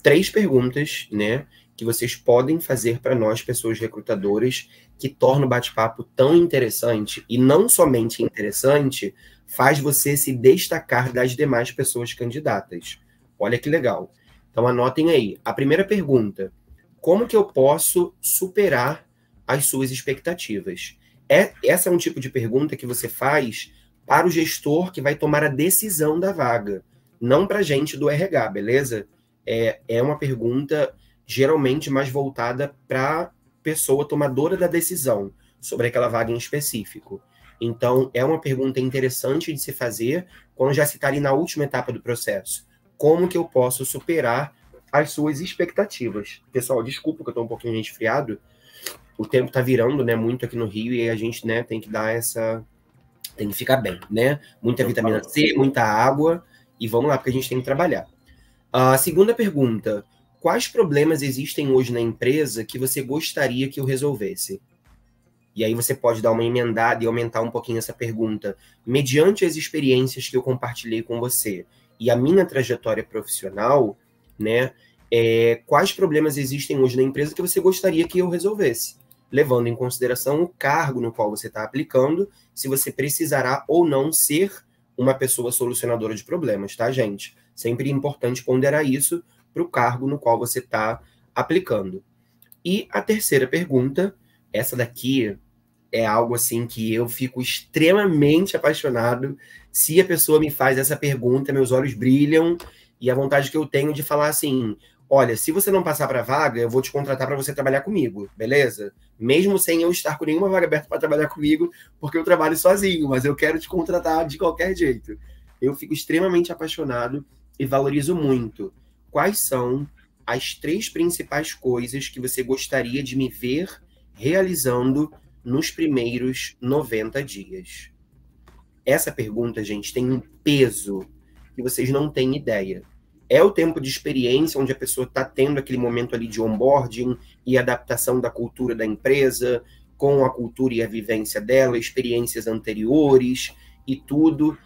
B: 3 perguntas, né, que vocês podem fazer para nós, pessoas recrutadoras, que torna o bate-papo tão interessante, e não somente interessante, faz você se destacar das demais pessoas candidatas. Olha que legal. Então anotem aí. A primeira pergunta: como que eu posso superar as suas expectativas? Essa é um tipo de pergunta que você faz para o gestor que vai tomar a decisão da vaga, não para a gente do RH, beleza? É uma pergunta geralmente mais voltada para a pessoa tomadora da decisão sobre aquela vaga em específico. Então, é uma pergunta interessante de se fazer quando já se está ali na última etapa do processo. Como que eu posso superar as suas expectativas? Pessoal, desculpa que eu estou um pouquinho resfriado, o tempo está virando, né, muito aqui no Rio, e a gente, né, tem que dar essa... tem que ficar bem, né? Muita vitamina C, muita água, e vamos lá, porque a gente tem que trabalhar. A segunda pergunta: quais problemas existem hoje na empresa que você gostaria que eu resolvesse? E aí você pode dar uma emendada e aumentar um pouquinho essa pergunta. Mediante as experiências que eu compartilhei com você e a minha trajetória profissional, né, quais problemas existem hoje na empresa que você gostaria que eu resolvesse? Levando em consideração o cargo no qual você está aplicando, se você precisará ou não ser uma pessoa solucionadora de problemas, tá, gente? Sempre é importante ponderar isso para o cargo no qual você está aplicando. E a terceira pergunta, essa daqui é algo assim que eu fico extremamente apaixonado. Se a pessoa me faz essa pergunta, meus olhos brilham, e a vontade que eu tenho de falar assim: olha, se você não passar para a vaga, eu vou te contratar para você trabalhar comigo, beleza? Mesmo sem eu estar com nenhuma vaga aberta para trabalhar comigo, porque eu trabalho sozinho, mas eu quero te contratar de qualquer jeito. Eu fico extremamente apaixonado e valorizo muito. Quais são as 3 principais coisas que você gostaria de me ver realizando nos primeiros 90 dias? Essa pergunta, gente, tem um peso que vocês não têm ideia. É o tempo de experiência onde a pessoa está tendo aquele momento ali de onboarding e adaptação da cultura da empresa, com a cultura e a vivência dela, experiências anteriores e tudo.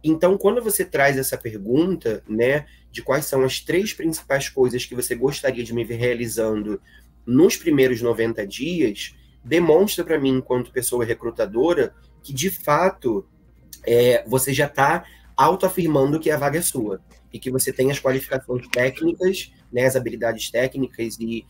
B: Então, quando você traz essa pergunta, né, de quais são as 3 principais coisas que você gostaria de me ver realizando nos primeiros 90 dias, demonstra para mim, enquanto pessoa recrutadora, que de fato você já está autoafirmando que a vaga é sua e que você tem as qualificações técnicas, né, as habilidades técnicas e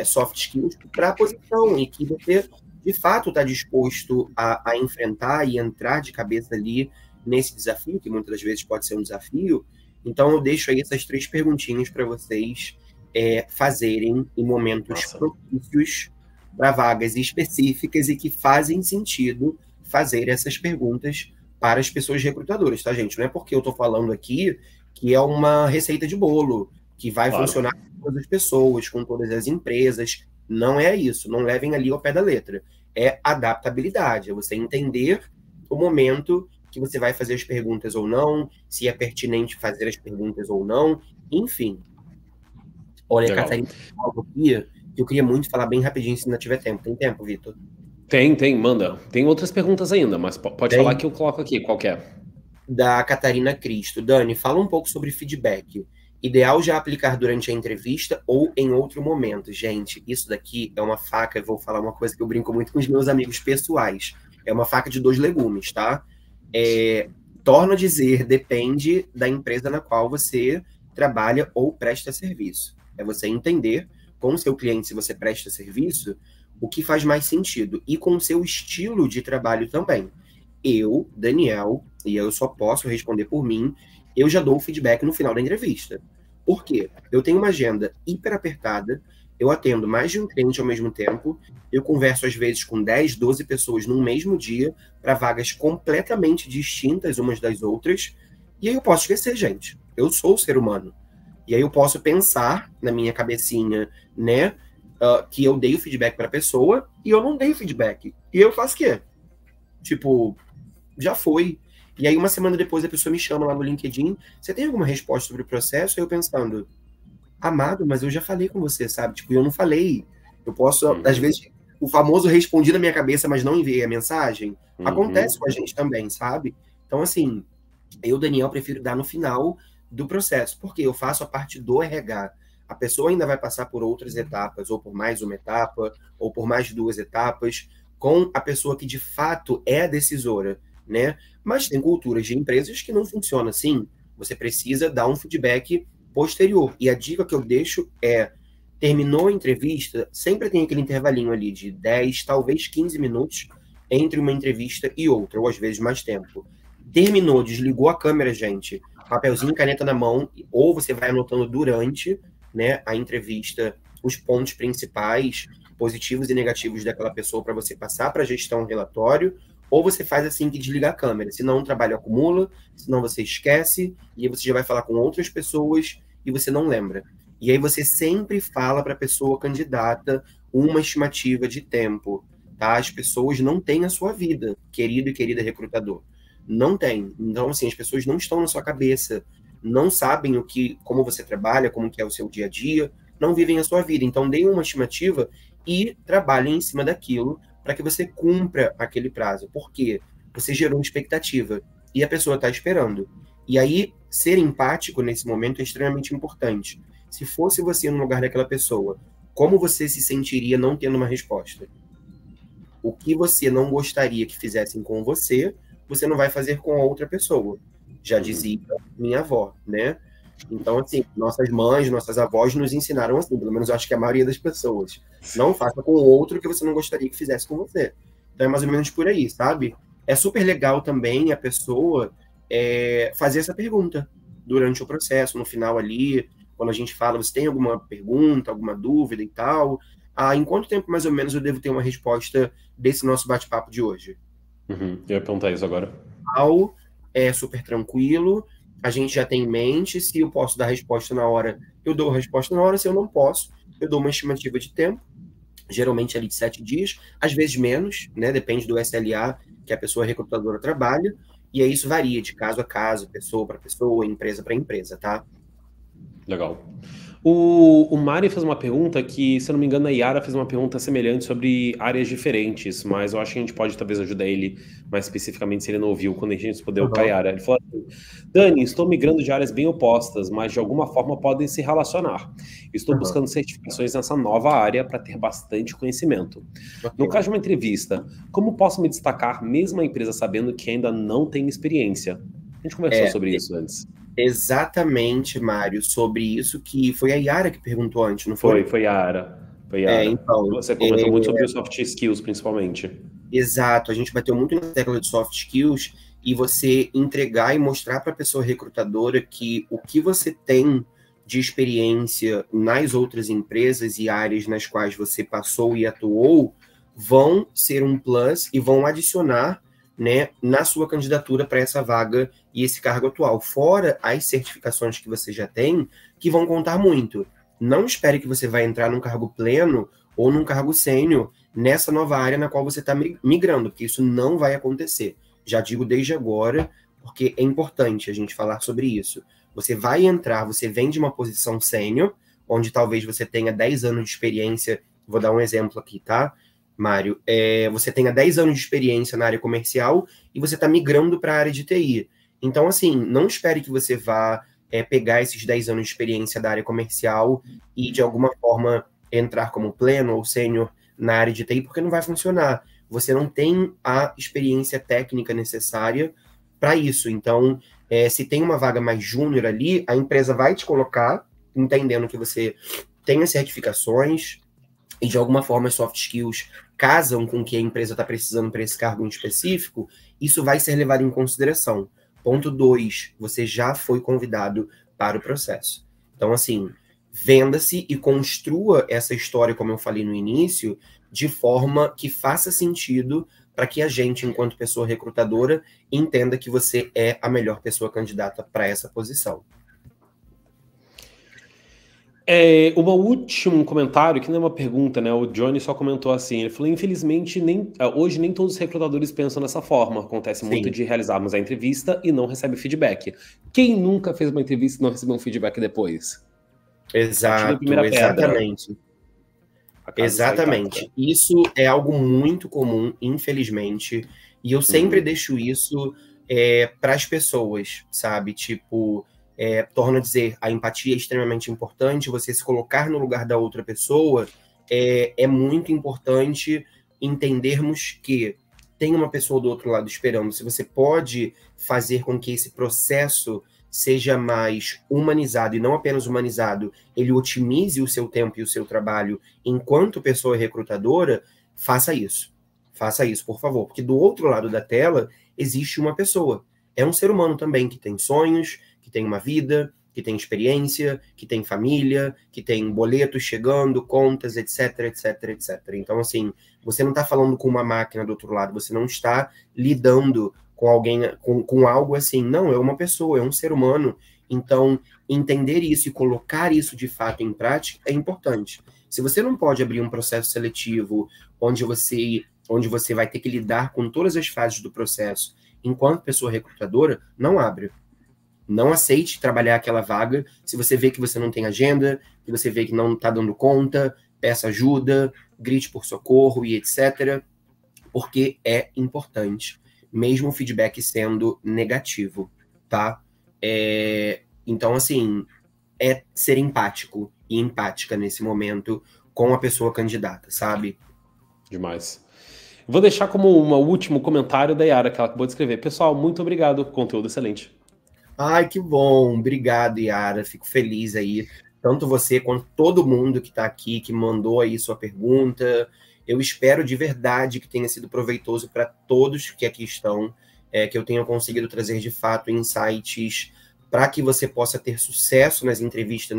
B: soft skills para a posição e que você, de fato, está disposto a enfrentar e entrar de cabeça ali nesse desafio, que muitas das vezes pode ser um desafio. Então, eu deixo aí essas 3 perguntinhas para vocês fazerem em momentos propícios para vagas específicas e que fazem sentido fazer essas perguntas para as pessoas recrutadoras, tá, gente? Não é porque eu estou falando aqui que é uma receita de bolo, que vai funcionar com todas as pessoas, com todas as empresas. Não é isso, não levem ali ao pé da letra. É adaptabilidade, é você entender o momento que você vai fazer as perguntas ou não, se é pertinente fazer as perguntas ou não, enfim. Olha, Catarina, algo aqui que eu queria muito falar bem rapidinho, se ainda tiver tempo. Tem tempo, Vitor?
A: Tem, manda. Tem outras perguntas ainda, mas pode falar que eu coloco aqui, qual que é?
B: Da Catarina Cristo. Dani, fala um pouco sobre feedback. Ideal já aplicar durante a entrevista ou em outro momento. Gente, isso daqui é uma faca, eu vou falar uma coisa que eu brinco muito com os meus amigos pessoais. É uma faca de 2 legumes, tá? Torno a dizer, depende da empresa na qual você trabalha ou presta serviço. É você entender com o seu cliente, se você presta serviço, o que faz mais sentido. E com o seu estilo de trabalho também. Eu, Daniel, e eu só posso responder por mim, eu já dou o feedback no final da entrevista. Por quê? Eu tenho uma agenda hiper apertada, eu atendo mais de um cliente ao mesmo tempo, eu converso às vezes com 10, 12 pessoas no mesmo dia, para vagas completamente distintas umas das outras, e aí eu posso esquecer, gente. Eu sou o ser humano. E aí eu posso pensar na minha cabecinha, né, que eu dei o feedback para a pessoa, e eu não dei o feedback. E eu faço o quê? Tipo, já foi. E aí, uma semana depois, a pessoa me chama lá no LinkedIn, você tem alguma resposta sobre o processo? Aí eu pensando, amado, mas eu já falei com você, sabe? Tipo, eu não falei. Eu posso, às vezes, o famoso respondi na minha cabeça, mas não enviei a mensagem. Acontece com a gente também, sabe? Então, assim, eu, Daniel, prefiro dar no final do processo, porque eu faço a parte do RH. A pessoa ainda vai passar por outras etapas, ou por mais uma etapa, ou por mais 2 etapas, com a pessoa que de fato é a decisora, né? Mas tem culturas de empresas que não funcionam assim. Você precisa dar um feedback posterior. E a dica que eu deixo é, terminou a entrevista, sempre tem aquele intervalinho ali de 10, talvez 15 minutos entre uma entrevista e outra, ou às vezes mais tempo. Terminou, desligou a câmera, gente, papelzinho e caneta na mão, ou você vai anotando durante, né, a entrevista os pontos principais, positivos e negativos daquela pessoa para você passar para a gestão relatório, ou você faz assim que desliga a câmera, senão o trabalho acumula, senão você esquece, e aí você já vai falar com outras pessoas e você não lembra. E aí você sempre fala para a pessoa candidata uma estimativa de tempo, tá? As pessoas não têm a sua vida, querido e querida recrutador. Não tem. Então, assim, as pessoas não estão na sua cabeça, não sabem como você trabalha, como que é o seu dia a dia, não vivem a sua vida. Então, dê uma estimativa e trabalhem em cima daquilo para que você cumpra aquele prazo. Porque você gerou expectativa e a pessoa está esperando. E aí, ser empático nesse momento é extremamente importante. Se fosse você no lugar daquela pessoa, como você se sentiria não tendo uma resposta? O que você não gostaria que fizessem com você, você não vai fazer com a outra pessoa. Já dizia minha avó, né? Então, assim, nossas mães, nossas avós nos ensinaram assim, pelo menos eu acho que a maioria das pessoas. Não faça com o outro que você não gostaria que fizesse com você. Então é mais ou menos por aí, sabe? É super legal também a pessoa fazer essa pergunta durante o processo, no final ali, quando a gente fala, você tem alguma pergunta, alguma dúvida e tal? Em quanto tempo, mais ou menos, eu devo ter uma resposta desse nosso bate-papo de hoje?
A: Eu ia perguntar isso agora.
B: É super tranquilo, a gente já tem em mente, se eu posso dar a resposta na hora, eu dou a resposta na hora, se eu não posso, eu dou uma estimativa de tempo, geralmente ali de 7 dias, às vezes menos, né, depende do SLA que a pessoa recrutadora trabalha, e aí isso varia de caso a caso, pessoa para pessoa, empresa para empresa, tá?
A: Legal. O Mari fez uma pergunta que, se eu não me engano, a Yara fez uma pergunta semelhante sobre áreas diferentes, mas eu acho que a gente pode talvez ajudar ele mais especificamente se ele não ouviu, quando a gente puder o Yara. Ele falou assim, Dani, estou migrando de áreas bem opostas, mas de alguma forma podem se relacionar. Estou buscando certificações nessa nova área para ter bastante conhecimento. No caso de uma entrevista, como posso me destacar, mesmo a empresa sabendo que ainda não tem experiência? A gente conversou sobre isso antes.
B: Exatamente, Mário, sobre isso que foi a Yara que perguntou antes, não foi?
A: Foi a Yara. Foi a Yara.
B: Então,
A: Você comentou muito sobre os soft skills, principalmente.
B: Exato, a gente bateu muito na tecla de soft skills e você entregar e mostrar para a pessoa recrutadora que o que você tem de experiência nas outras empresas e áreas nas quais você passou e atuou vão ser um plus e vão adicionar, né, na sua candidatura para essa vaga e esse cargo atual. Fora as certificações que você já tem, que vão contar muito. Não espere que você vai entrar num cargo pleno ou num cargo sênior nessa nova área na qual você está migrando, porque isso não vai acontecer. Já digo desde agora, porque é importante a gente falar sobre isso. Você vai entrar, você vem de uma posição sênior, onde talvez você tenha 10 anos de experiência, vou dar um exemplo aqui, tá, Mário? Você tenha 10 anos de experiência na área comercial e você está migrando para a área de TI. Então, assim, não espere que você vá pegar esses 10 anos de experiência da área comercial e, de alguma forma, entrar como pleno ou sênior na área de TI, porque não vai funcionar. Você não tem a experiência técnica necessária para isso. Então, se tem uma vaga mais júnior ali, a empresa vai te colocar, entendendo que você tem as certificações e, de alguma forma, as soft skills casam com o que a empresa está precisando para esse cargo em específico, isso vai ser levado em consideração. Ponto 2, você já foi convidado para o processo. Então, assim, venda-se e construa essa história, como eu falei no início, de forma que faça sentido para que a gente, enquanto pessoa recrutadora, entenda que você é a melhor pessoa candidata para essa posição.
A: Um último comentário, que não é uma pergunta, né? O Johnny só comentou assim, ele falou, infelizmente, hoje nem todos os recrutadores pensam dessa forma. Acontece muito de realizarmos a entrevista e não recebe feedback. Quem nunca fez uma entrevista e não recebeu um feedback depois?
B: Exato, exatamente. Exatamente. Isso é algo muito comum, infelizmente, e eu sempre deixo isso para as pessoas, sabe? Tipo, torno a dizer, a empatia é extremamente importante, você se colocar no lugar da outra pessoa é muito importante entendermos que tem uma pessoa do outro lado esperando. Se você pode fazer com que esse processo seja mais humanizado e não apenas humanizado, ele otimize o seu tempo e o seu trabalho enquanto pessoa recrutadora, faça isso. Faça isso, por favor. Porque do outro lado da tela existe uma pessoa. É um ser humano também que tem sonhos, que tem uma vida, que tem experiência, que tem família, que tem boletos chegando, contas, etc, etc, etc. Então, assim, você não está falando com uma máquina do outro lado, você não está lidando com alguém, com algo assim. Não, é uma pessoa, é um ser humano. Então, entender isso e colocar isso de fato em prática é importante. Se você não pode abrir um processo seletivo onde você vai ter que lidar com todas as fases do processo enquanto pessoa recrutadora, não abre. Não aceite trabalhar aquela vaga se você vê que você não tem agenda, que você vê que não está dando conta, peça ajuda, grite por socorro e etc. Porque é importante, mesmo o feedback sendo negativo, tá? Então, assim, é ser empático e empática nesse momento com a pessoa candidata, sabe?
A: Demais. Vou deixar como um último comentário da Yara, que ela acabou de escrever. Pessoal, muito obrigado, conteúdo excelente.
B: Ai, que bom. Obrigado, Yara. Fico feliz aí. Tanto você quanto todo mundo que está aqui, que mandou aí sua pergunta. Eu espero de verdade que tenha sido proveitoso para todos que aqui estão, que eu tenha conseguido trazer de fato insights para que você possa ter sucesso nas entrevistas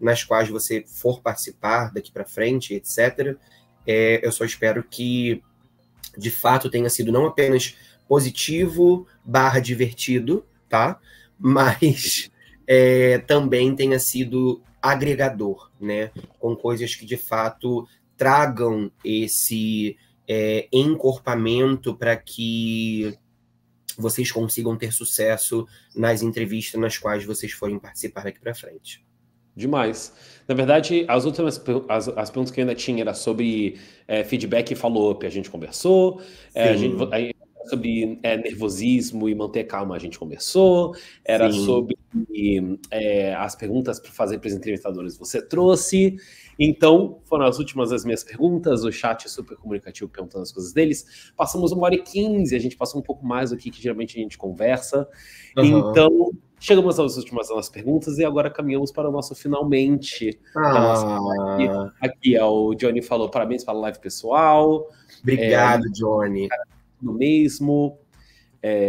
B: nas quais você for participar daqui para frente, etc. Eu só espero que de fato tenha sido não apenas positivo / divertido, tá? Mas também tenha sido agregador, né? Com coisas que de fato tragam esse encorpamento para que vocês consigam ter sucesso nas entrevistas nas quais vocês forem participar daqui para frente.
A: Demais. Na verdade, as últimas as perguntas que eu ainda tinha era sobre feedback e follow-up. A gente conversou, sobre nervosismo e manter calma, a gente conversou. Era
B: Sim.
A: sobre as perguntas para fazer para os entrevistadores, você trouxe. Então, foram as últimas das minhas perguntas, o chat super comunicativo perguntando as coisas deles. Passamos 1h15, a gente passou um pouco mais do que geralmente a gente conversa. Então, chegamos às últimas das nossas perguntas e agora caminhamos para o nosso finalmente. Da nossa live. Aqui, o Johnny falou, parabéns pela live pessoal.
B: Obrigado, Johnny.
A: No mesmo.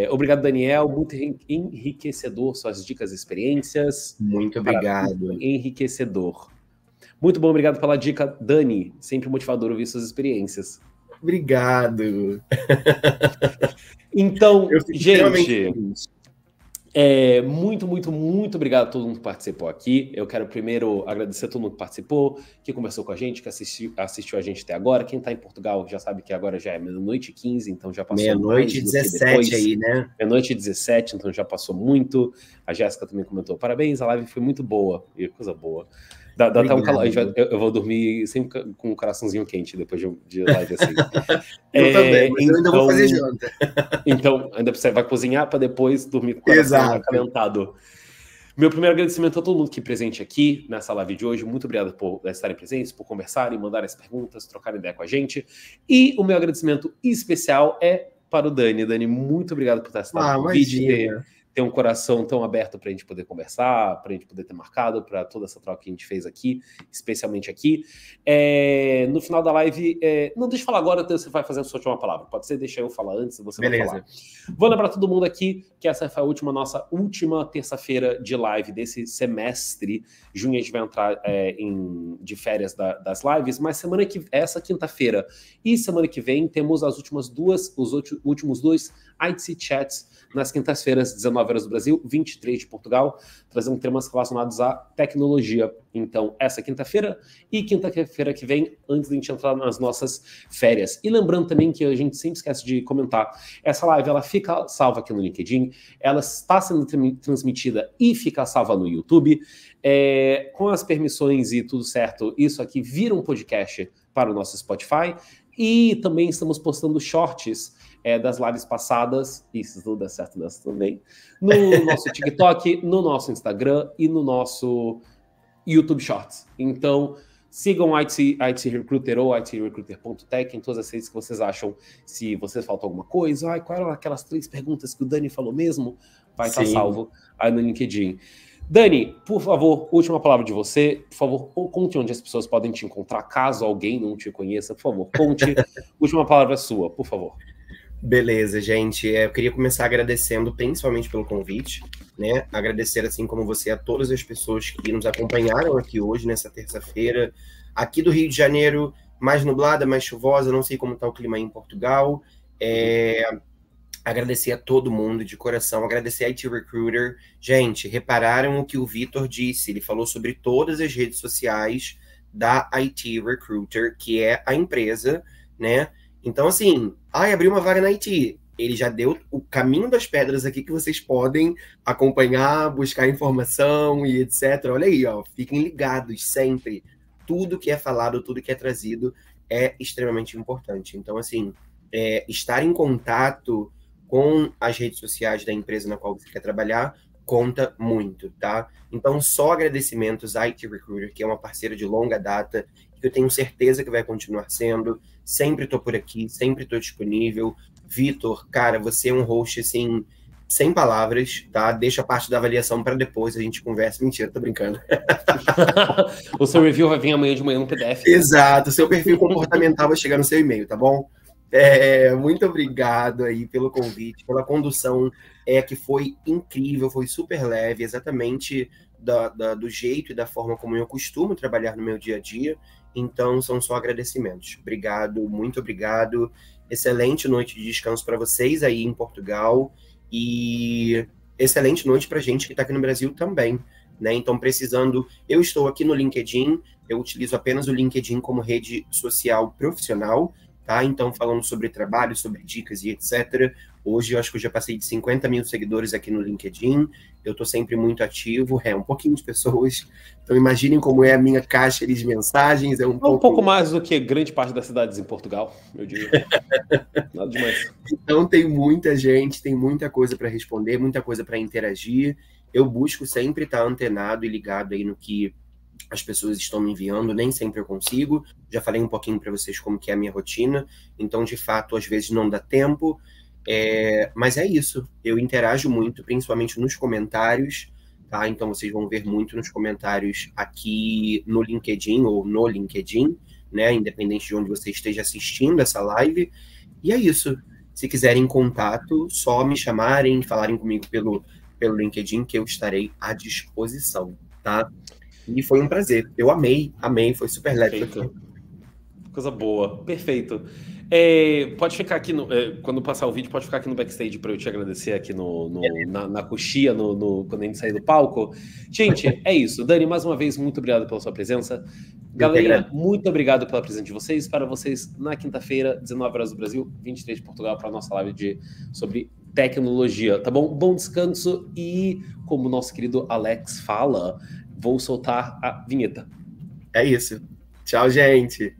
A: Obrigado, Daniel. Muito enriquecedor suas dicas e experiências.
B: Muito obrigado.
A: Enriquecedor. Muito bom, obrigado pela dica, Dani. Sempre motivador ouvir suas experiências.
B: Obrigado.
A: Então, gente, muito, muito, muito obrigado a todo mundo que participou aqui. Eu quero primeiro agradecer a todo mundo que participou, que conversou com a gente, que assistiu a gente até agora. Quem está em Portugal já sabe que agora já é 12h15, então já passou
B: meia-noite e 17 aí, né?
A: Meia-noite e 17, então já passou muito. A Jéssica também comentou, parabéns, a live foi muito boa. E coisa boa. Dá até um calor. Eu vou dormir sempre com um coraçãozinho quente depois de live assim.
B: Eu também, mas eu ainda vou fazer janta.
A: Então, ainda você vai cozinhar para depois dormir com o coração acalentado. Meu primeiro agradecimento a todo mundo que é presente aqui nessa live de hoje. Muito obrigado por estarem presentes, por conversarem, mandarem as perguntas, trocarem ideia com a gente. E o meu agradecimento especial é para o Dani. Dani, muito obrigado por estar assistindo o convite, ter um coração tão aberto para a gente poder conversar, para a gente poder ter marcado, para toda essa troca que a gente fez aqui, especialmente aqui. No final da live, não deixa eu falar agora, você vai fazer a sua última palavra. Pode ser, deixa eu falar antes, você vai falar. Vou lembrar todo mundo aqui que essa foi a nossa última terça-feira de live desse semestre. Junho a gente vai entrar de férias das lives, mas essa quinta-feira e semana que vem temos os últimos dois ITC Chats nas quintas-feiras, 19 horas do Brasil, 23 de Portugal, trazendo temas relacionados à tecnologia. Então, essa quinta-feira e quinta-feira que vem, antes de a gente entrar nas nossas férias. E lembrando também que a gente sempre esquece de comentar, essa live ela fica salva aqui no LinkedIn, ela está sendo transmitida e fica salva no YouTube. Com as permissões e tudo certo, isso aqui vira um podcast para o nosso Spotify. E também estamos postando shorts das lives passadas, e se tudo der certo nessa também, no nosso TikTok, no nosso Instagram e no nosso YouTube Shorts. Então, sigam IT Recruiter ou itrecruiter.tech em todas as redes que vocês acham. Se você faltou alguma coisa, quais eram aquelas 3 perguntas que o Dani falou mesmo, vai estar salvo aí no LinkedIn. Dani, por favor, última palavra de você. Por favor, conte onde as pessoas podem te encontrar, caso alguém não te conheça. Por favor, conte. Última palavra sua, por favor.
B: Beleza, gente. Eu queria começar agradecendo principalmente pelo convite, né? Agradecer, assim como você, a todas as pessoas que nos acompanharam aqui hoje, nessa terça-feira, aqui do Rio de Janeiro, mais nublada, mais chuvosa, não sei como está o clima aí em Portugal. Agradecer a todo mundo de coração, agradecer a IT Recruiter. Gente, repararam o que o Vitor disse? Ele falou sobre todas as redes sociais da IT Recruiter, que é a empresa, né? Então, assim, abriu uma vaga na IT. Ele já deu o caminho das pedras aqui que vocês podem acompanhar, buscar informação e etc. Olha aí, fiquem ligados sempre. Tudo que é falado, tudo que é trazido é extremamente importante. Então, assim, estar em contato com as redes sociais da empresa na qual você quer trabalhar conta muito, tá? Então, só agradecimentos à IT Recruiter, que é uma parceira de longa data, que eu tenho certeza que vai continuar sendo. Sempre estou por aqui, sempre estou disponível. Vitor, cara, você é um host, assim, sem palavras, tá? Deixa a parte da avaliação para depois, a gente conversa. Mentira, tô brincando.
A: O seu review vai vir amanhã de manhã no PDF.
B: Exato, seu perfil comportamental vai chegar no seu e-mail, tá bom? Muito obrigado aí pelo convite, pela condução, que foi incrível, foi super leve, exatamente do jeito e da forma como eu costumo trabalhar no meu dia a dia. Então, são só agradecimentos. Obrigado, muito obrigado. Excelente noite de descanso para vocês aí em Portugal e excelente noite para a gente que está aqui no Brasil também, né? Então, precisando... Eu estou aqui no LinkedIn, eu utilizo apenas o LinkedIn como rede social profissional, tá? Então, falando sobre trabalho, sobre dicas e etc. Hoje eu acho que eu já passei de 50 mil seguidores aqui no LinkedIn, eu estou sempre muito ativo, um pouquinho de pessoas, então imaginem como é a minha caixa de mensagens,
A: um pouco mais do que grande parte das cidades em Portugal, eu diria. Nada demais.
B: Então tem muita gente, tem muita coisa para responder, muita coisa para interagir, eu busco sempre estar antenado e ligado aí no que as pessoas estão me enviando, nem sempre eu consigo, já falei um pouquinho para vocês como que é a minha rotina, então de fato às vezes não dá tempo, mas é isso, eu interajo muito, principalmente nos comentários, tá? Então vocês vão ver muito nos comentários aqui no LinkedIn ou no LinkedIn, né? Independente de onde você esteja assistindo essa live, e é isso. Se quiserem contato, só me chamarem, falarem comigo pelo LinkedIn, que eu estarei à disposição, tá? E foi um prazer. Eu amei, foi super leve.
A: Coisa boa, perfeito. Pode ficar aqui, quando passar o vídeo, pode ficar aqui no backstage para eu te agradecer aqui na coxia, quando a gente sair do palco. Gente, é isso. Dani, mais uma vez, muito obrigado pela sua presença. Galerinha, muito obrigado pela presença de vocês. Para vocês, na quinta-feira, 19 horas do Brasil, 23 de Portugal, para a nossa live sobre tecnologia, tá bom? Bom descanso e, como o nosso querido Alex fala, vou soltar a vinheta.
B: É isso. Tchau, gente.